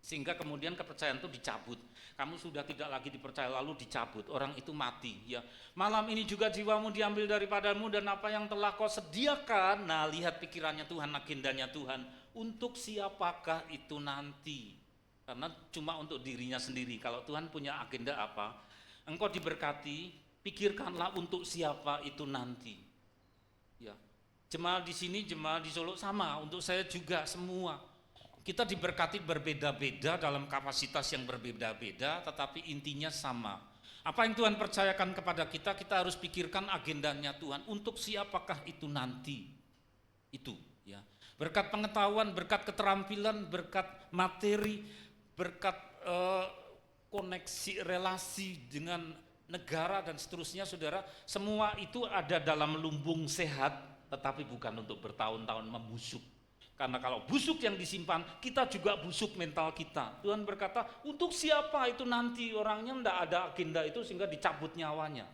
[SPEAKER 5] Sehingga kemudian kepercayaan itu dicabut. Kamu sudah tidak lagi dipercaya, lalu dicabut, orang itu mati ya. Malam ini juga jiwamu diambil daripadamu, dan apa yang telah kau sediakan. Nah lihat pikirannya Tuhan, agendanya Tuhan, untuk siapakah itu nanti? Karena cuma untuk dirinya sendiri. Kalau Tuhan punya agenda apa, engkau diberkati, pikirkanlah untuk siapa itu nanti ya. Jemaat di sini, jemaat di Solo sama, untuk saya juga semua. Kita diberkati berbeda-beda dalam kapasitas yang berbeda-beda, tetapi intinya sama. Apa yang Tuhan percayakan kepada kita, kita harus pikirkan agendanya Tuhan. Untuk siapakah itu nanti? Itu ya. Berkat pengetahuan, berkat keterampilan, berkat materi, berkat koneksi relasi dengan negara dan seterusnya, saudara. Semua itu ada dalam lumbung sehat, tetapi bukan untuk bertahun-tahun membusuk. Karena kalau busuk yang disimpan, kita juga busuk mental kita. Tuhan berkata, untuk siapa itu nanti? Orangnya tidak ada agenda itu sehingga dicabut nyawanya.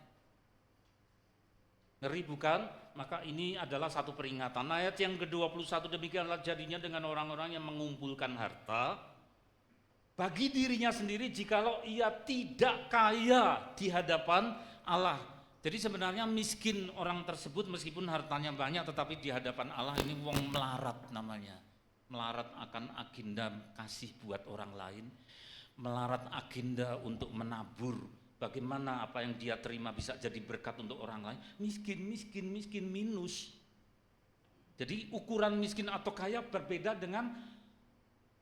[SPEAKER 5] Ngeri bukan? Maka ini adalah satu peringatan. Ayat yang ke-21, demikianlah jadinya dengan orang-orang yang mengumpulkan harta bagi dirinya sendiri jikalau ia tidak kaya di hadapan Allah. Jadi sebenarnya miskin orang tersebut meskipun hartanya banyak, tetapi di hadapan Allah ini wong melarat namanya. Melarat akan agenda kasih buat orang lain, melarat agenda untuk menabur. Bagaimana apa yang dia terima bisa jadi berkat untuk orang lain. Miskin minus. Jadi ukuran miskin atau kaya berbeda dengan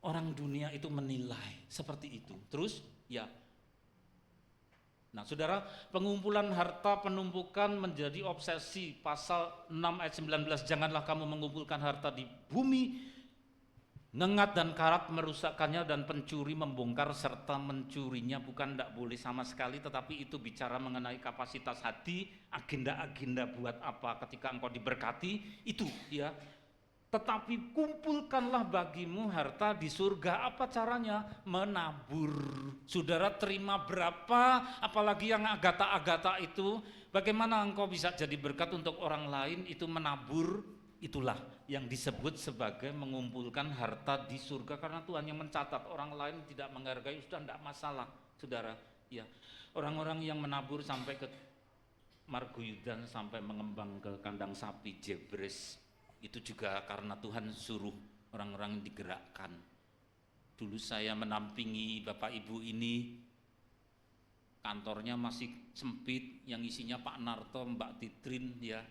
[SPEAKER 5] orang dunia itu menilai seperti itu. Terus ya. Nah saudara, pengumpulan harta penumpukan menjadi obsesi. Pasal 6 ayat 19, janganlah kamu mengumpulkan harta di bumi Ngengat dan karat merusakkannya dan pencuri membongkar serta mencurinya. Bukan tidak boleh sama sekali, tetapi itu bicara mengenai kapasitas hati, agenda-agenda buat apa ketika engkau diberkati, itu ya. Tetapi kumpulkanlah bagimu harta di surga. Apa caranya? Menabur. Saudara terima berapa, apalagi yang agata-agata itu, bagaimana engkau bisa jadi berkat untuk orang lain, itu menabur. Itulah yang disebut sebagai mengumpulkan harta di surga, karena Tuhan yang mencatat, orang lain tidak menghargai, sudah tidak masalah, saudara. Ya, orang-orang yang menabur sampai ke Marguyudan, sampai mengembang ke kandang sapi Jebres, itu juga karena Tuhan suruh orang-orang digerakkan. Dulu saya menampingi Bapak Ibu ini, kantornya masih sempit, yang isinya Pak Narto, Mbak Titrin, ya,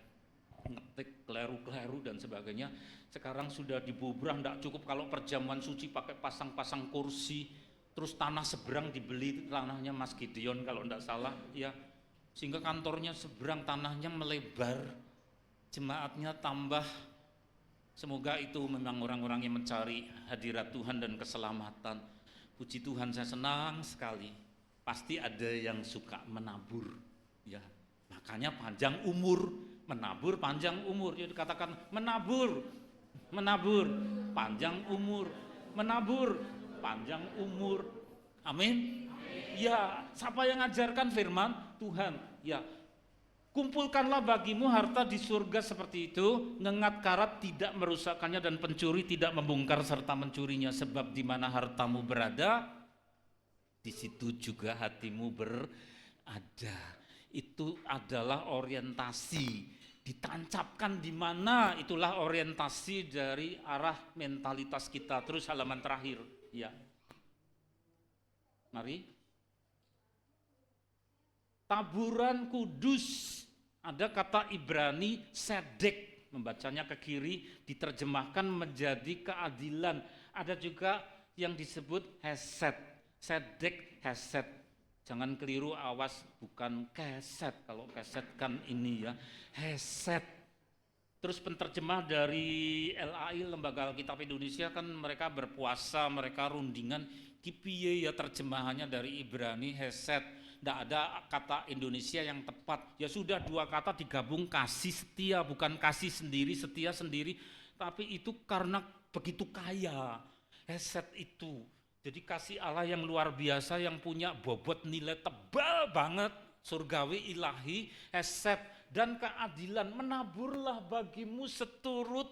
[SPEAKER 5] ngetik kleru-kleru dan sebagainya. Sekarang sudah dibubrah, tidak cukup kalau perjamuan suci pakai pasang-pasang kursi, terus tanah seberang dibeli, tanahnya Mas Gideon kalau tidak salah, ya, sehingga kantornya seberang, tanahnya melebar, jemaatnya tambah. Semoga itu memang orang-orang yang mencari hadirat Tuhan dan keselamatan. Puji Tuhan, saya senang sekali. Pasti ada yang suka menabur, ya, makanya panjang umur. Menabur panjang umur, jadi katakan menabur, menabur panjang umur, menabur panjang umur. Amin. Ya, siapa yang ngajarkan firman Tuhan? Ya, kumpulkanlah bagimu harta di surga seperti itu, ngengat karat tidak merusakkannya dan pencuri tidak membongkar serta mencurinya. Sebab di mana hartamu berada, di situ juga hatimu berada. Itu adalah orientasi, ditancapkan di mana, itulah orientasi dari arah mentalitas kita. Terus halaman terakhir, ya. Mari. Taburan kudus, ada kata Ibrani sedek, membacanya ke kiri, diterjemahkan menjadi keadilan. Ada juga yang disebut hesed, sedek hesed. Jangan keliru, awas, bukan keset. Kalau keset kan ini ya, hesed. Terus penterjemah dari LAI, Lembaga Alkitab Indonesia, kan mereka berpuasa, mereka rundingan, kipiye ya terjemahannya dari Ibrani, hesed. Tidak ada kata Indonesia yang tepat. Ya sudah, dua kata digabung, kasih setia, bukan kasih sendiri, setia sendiri. Tapi itu karena begitu kaya, hesed itu. Jadi kasih Allah yang luar biasa, yang punya bobot nilai tebal banget, surgawi ilahi, hesed dan keadilan. Menaburlah bagimu seturut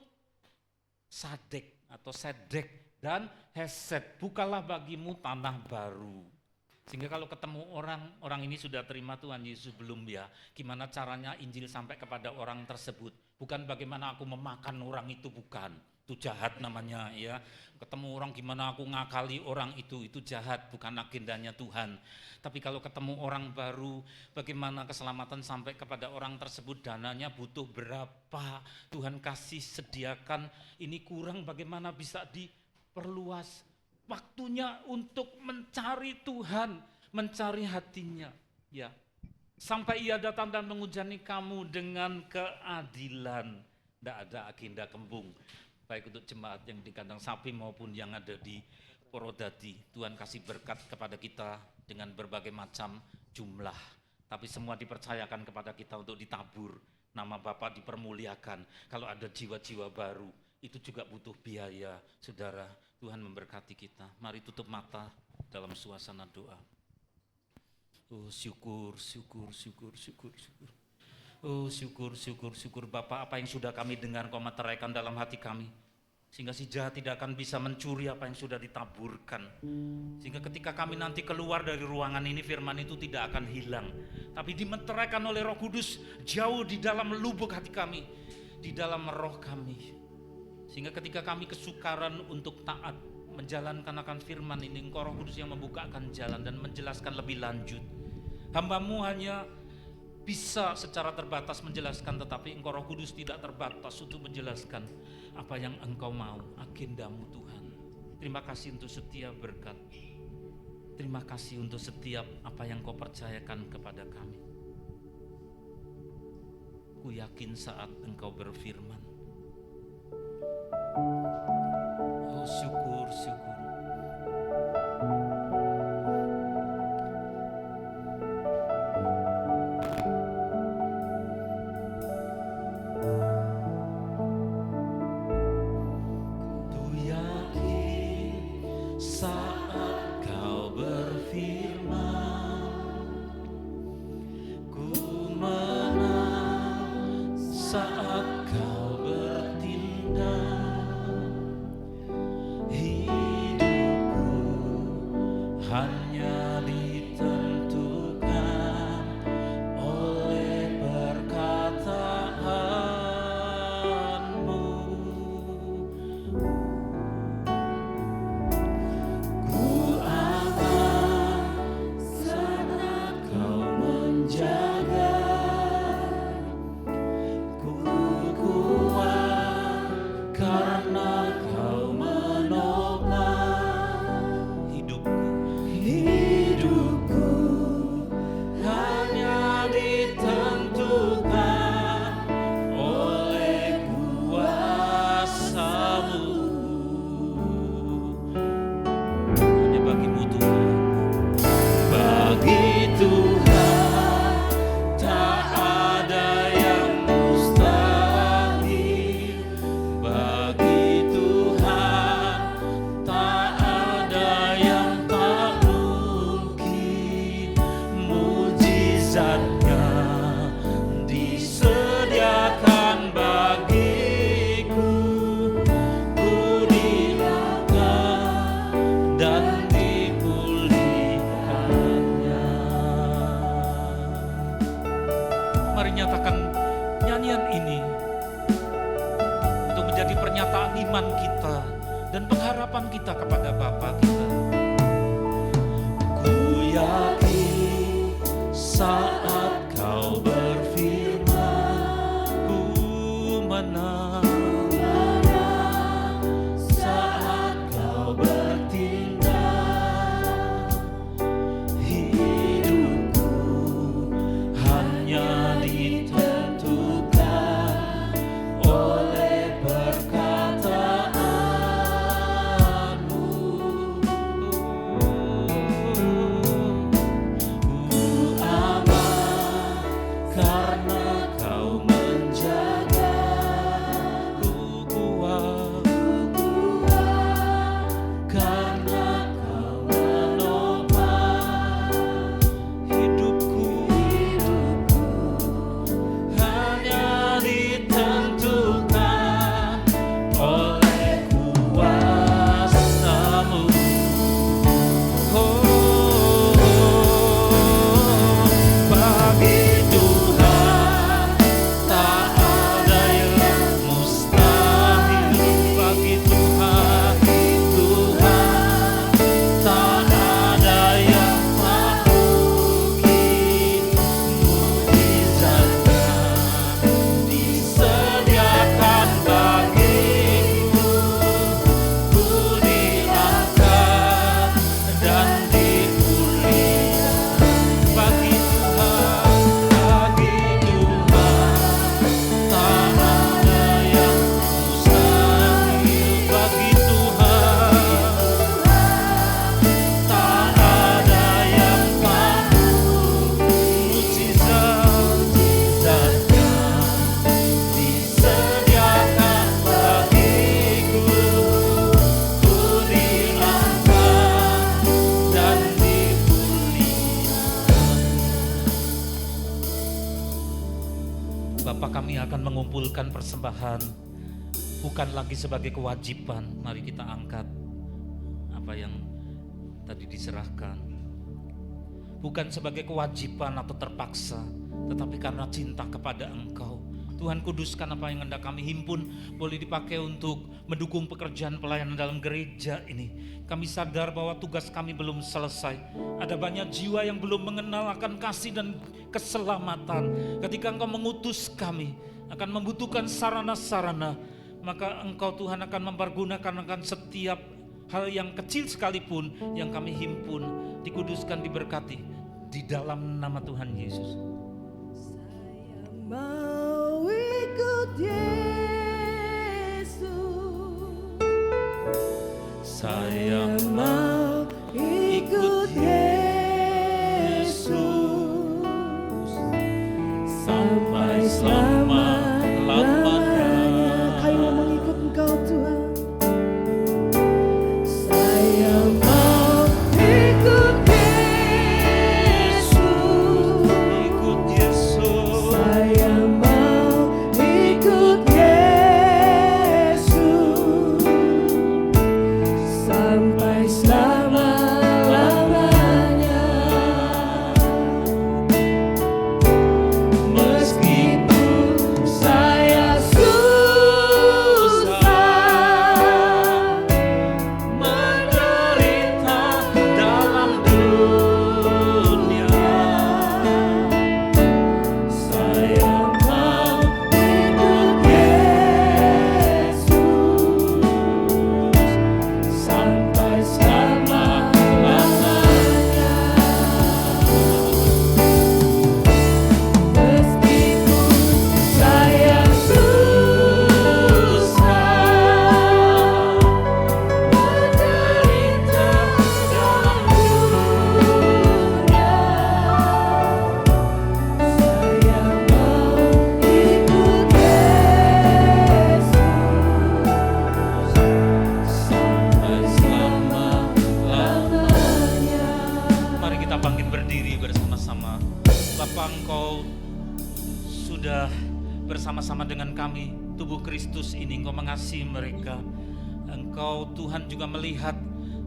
[SPEAKER 5] sadek atau sedek dan hesed. Bukalah bagimu tanah baru. Sehingga kalau ketemu orang ini sudah terima Tuhan Yesus belum ya? Gimana caranya Injil sampai kepada orang tersebut? Bukan bagaimana aku memakan orang itu, bukan. Itu jahat namanya ya. Ketemu orang gimana aku ngakali orang itu jahat, bukan agendanya Tuhan. Tapi kalau ketemu orang baru, bagaimana keselamatan sampai kepada orang tersebut, dananya butuh berapa, Tuhan kasih sediakan, ini kurang, bagaimana bisa diperluas. Waktunya untuk mencari Tuhan, mencari hatinya, ya. Sampai Ia datang dan menghujani kamu dengan keadilan. Tidak ada agenda kembung, baik untuk jemaat yang di kandang sapi maupun yang ada di Porodadi. Tuhan kasih berkat kepada kita dengan berbagai macam jumlah, tapi semua dipercayakan kepada kita untuk ditabur. Nama Bapa dipermuliakan. Kalau ada jiwa-jiwa baru, itu juga butuh biaya, saudara. Tuhan memberkati kita. Mari tutup mata dalam suasana doa. Oh syukur, syukur, syukur, syukur, syukur. Oh syukur, syukur, syukur Bapa, apa yang sudah kami dengar Kau meteraikan dalam hati kami. Sehingga si jahat tidak akan bisa mencuri apa yang sudah ditaburkan. Sehingga ketika kami nanti keluar dari ruangan ini, firman itu tidak akan hilang, tapi dimeteraikan oleh Roh Kudus jauh di dalam lubuk hati kami, di dalam roh kami. Sehingga ketika kami kesukaran untuk taat menjalankan akan firman ini, Engkau Roh Kudus yang membukakan jalan dan menjelaskan lebih lanjut. Hamba-Mu hanya bisa secara terbatas menjelaskan, tetapi Engkau Roh Kudus tidak terbatas untuk menjelaskan apa yang Engkau mau, agendamu Tuhan. Terima kasih untuk setiap berkat. Terima kasih untuk setiap apa yang Kau percayakan kepada kami. Ku yakin saat Engkau berfirman, oh syukur bersyukur. Ku yakin saat kau berfirman, ku menang saat kau bertindak. Hidupku hanya ditentukan oleh perkataanmu. Ku aman karena kau menjaga. Ku kuat karena kau menopang hidupku hanya ditentukan oleh kuasa-Mu. Hanya bagi-Mu Tuhan, bagi Tuhan tak ada yang mustahil. Bagi Tuhan tak ada yang tak mungkin. Mujizatnya disediakan bagiku. Ku diangkat dan dipulihkannya. Mari nyatakan nyanyian ini untuk menjadi pernyataan iman kita dan pengharapan kita kepada Bapa kita. Ku yakin saat kau berfirman, ku menang saat kau bertindak. Hidupku hanya ditentukan oleh perkataanmu. Ku aman karena kau menjaga. Ku kuat karena kau menopang hidupku hanya ditentukan oleh kuasa-Mu. Oh, bagi Tuhan tak ada yang mustahil. Bagi Tuhan tak ada yang tak mungkin. Mujizatnya disediakan bagiku. Ku diangkat dan dipulihkan. Bagi Tuhan tak ada yang mustahil. Bagi Tuhan tak ada yang tak mungkin. Mujizatnya disediakan bagiku. Ku diangkat dan dipulihkan. Bapa, kami akan mengumpulkan persembahan bukan lagi sebagai kewajiban. Mari kita angkat apa yang tadi diserahkan. Bukan sebagai kewajiban atau terpaksa, tetapi karena cinta kepada Engkau. Tuhan, kuduskan apa yang hendak kami himpun boleh dipakai untuk mendukung pekerjaan pelayanan dalam gereja ini. Kami sadar bahwa tugas kami belum selesai. Ada banyak jiwa yang belum mengenal akan kasih dan keselamatan. Ketika Engkau mengutus kami akan membutuhkan sarana-sarana, maka Engkau Tuhan akan mempergunakan akan setiap hal yang kecil sekalipun yang kami himpun. Dikuduskan, diberkati di dalam nama Tuhan Yesus.
[SPEAKER 4] Mau ikut Yesus.
[SPEAKER 5] Saya mau ikut Yesus sampai selama-lamanya.
[SPEAKER 3] Kami mau mengikut Engkau Tuhan.
[SPEAKER 5] Saya mau ikut Yesus.
[SPEAKER 3] Saya mau ikut Yesus sampai selama-lamanya.
[SPEAKER 5] Meskipun saya susah menderita dalam dunia, saya mau ikut Yesus sampai selama-lamanya. Meskipun saya susah menderita dalam dunia, saya mau ikut Yesus sampai selama-lamanya. Mari kita bangkit berdiri bersama-sama. Bapa, Engkau sudah bersama-sama dengan kami, tubuh Kristus ini. Engkau mengasihi mereka. Engkau Tuhan juga melihat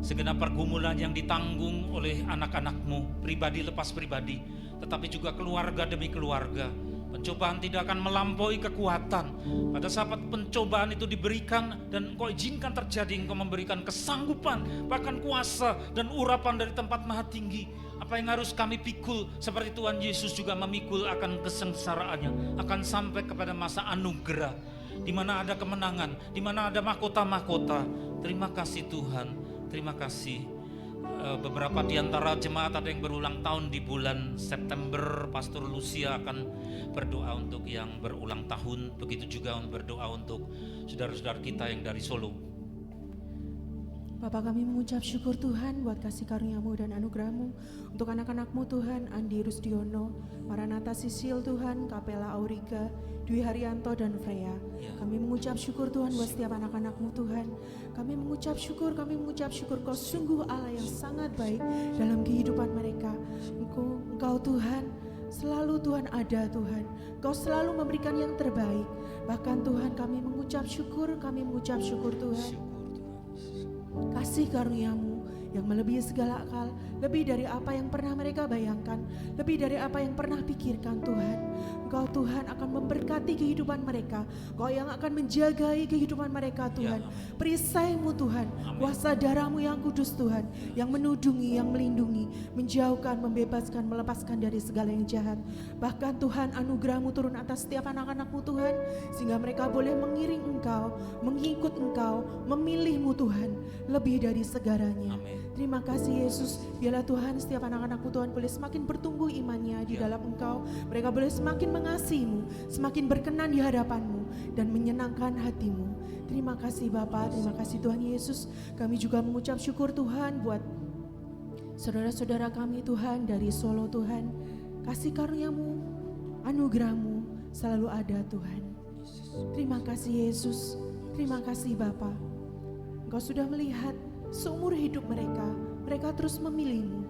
[SPEAKER 5] segenap pergumulan yang ditanggung oleh anak-anak-Mu, pribadi lepas pribadi, tetapi juga keluarga demi keluarga. Pencobaan tidak akan melampaui kekuatan. Pada saat pencobaan itu diberikan dan Engkau izinkan terjadi, Engkau memberikan kesanggupan, bahkan kuasa dan urapan dari tempat maha tinggi. Apa yang harus kami pikul, seperti Tuhan Yesus juga memikul akan kesengsaraannya, akan sampai kepada masa anugerah, di mana ada kemenangan, di mana ada mahkota-mahkota. Terima kasih Tuhan, terima kasih. Beberapa di antara jemaat ada yang berulang tahun di bulan September. Pastor Lucia akan berdoa untuk yang berulang tahun. Begitu juga berdoa untuk saudara-saudara kita yang dari Solo.
[SPEAKER 4] Bapak, kami mengucap syukur Tuhan buat kasih karunia-Mu dan anugerah-Mu untuk anak-anak-Mu Tuhan, Andi Rusdiono, Maranatha Sisil Tuhan, Kapela Auriga, Dwi Haryanto dan Freya. Kami mengucap syukur Tuhan buat setiap anak-anak-Mu Tuhan. Kami mengucap syukur Kau sungguh Allah yang sangat baik dalam kehidupan mereka. Engkau Tuhan, selalu Tuhan ada Tuhan. Kau selalu memberikan yang terbaik. Bahkan Tuhan kami mengucap syukur Tuhan. Kasih karunia-Mu yang melebihi segala akal, lebih dari apa yang pernah mereka bayangkan, lebih dari apa yang pernah pikirkan Tuhan. Engkau Tuhan akan memberkati kehidupan mereka, Kau yang akan menjagai kehidupan mereka Tuhan. Perisai-Mu Tuhan, kuasa darah-Mu yang kudus Tuhan, yang menudungi, yang melindungi, menjauhkan, membebaskan, melepaskan dari segala yang jahat. Bahkan Tuhan anugerah-Mu turun atas setiap anak-anak-Mu Tuhan, sehingga mereka boleh mengiring Engkau, mengikut Engkau, memilih-Mu Tuhan, lebih dari segalanya. Terima kasih Yesus, biarlah Tuhan setiap anak-anak-Mu Tuhan boleh semakin bertumbuh imannya di dalam Engkau. Mereka boleh semakin mengasihi-Mu, semakin berkenan di hadapan-Mu dan menyenangkan hati-Mu. Terima kasih Bapa, terima kasih Tuhan Yesus. Kami juga mengucap syukur Tuhan buat saudara-saudara kami Tuhan dari Solo Tuhan. Kasih karunia-Mu, anugerah-Mu selalu ada Tuhan. Terima kasih Yesus, terima kasih Bapa. Engkau sudah melihat seumur hidup mereka terus memilih-Mu,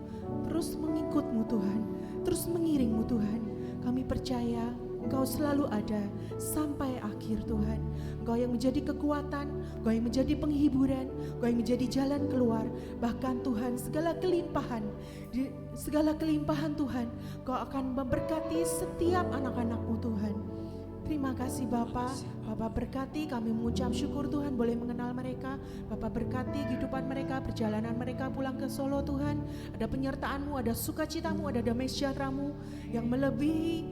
[SPEAKER 4] terus mengikut-Mu Tuhan, terus mengiring-Mu Tuhan. Kami percaya Engkau selalu ada sampai akhir Tuhan. Engkau yang menjadi kekuatan, Engkau yang menjadi penghiburan, Engkau yang menjadi jalan keluar. Bahkan Tuhan segala kelimpahan Tuhan, Engkau akan memberkati setiap anak-anak-Mu Tuhan. Terima kasih Bapa, Bapak berkati, kami mengucap syukur Tuhan boleh mengenal mereka. Bapak berkati kehidupan mereka, perjalanan mereka pulang ke Solo Tuhan. Ada penyertaan-Mu, ada sukacita-Mu, ada damai sejahtera-Mu yang melebihi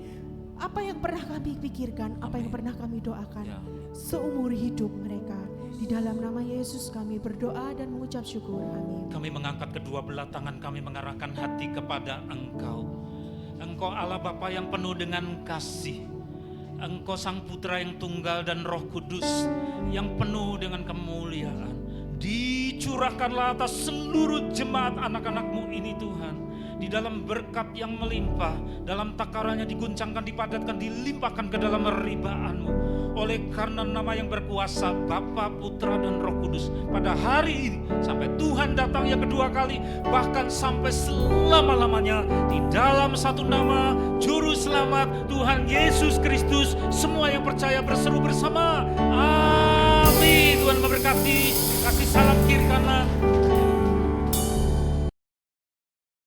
[SPEAKER 4] apa yang pernah kami pikirkan, apa yang pernah kami doakan seumur hidup mereka. Di dalam nama Yesus kami berdoa dan mengucap syukur, amin.
[SPEAKER 5] Kami mengangkat kedua belah tangan kami, mengarahkan hati kepada Engkau. Engkau Allah Bapa yang penuh dengan kasih. Engkau Sang Putra yang tunggal dan Roh Kudus yang penuh dengan kemuliaan. Dicurahkanlah atas seluruh jemaat anak-anak-Mu ini Tuhan, di dalam berkat yang melimpah, dalam takarannya diguncangkan, dipadatkan, dilimpahkan ke dalam ribaan-Mu. Oleh karena nama yang berkuasa Bapa, Putra, dan Roh Kudus, pada hari ini sampai Tuhan datang yang kedua kali, bahkan sampai selama-lamanya, di dalam satu nama Juru Selamat Tuhan Yesus Kristus, semua yang percaya berseru bersama, amin. Tuhan memberkati. Kasih salam kiri kanan.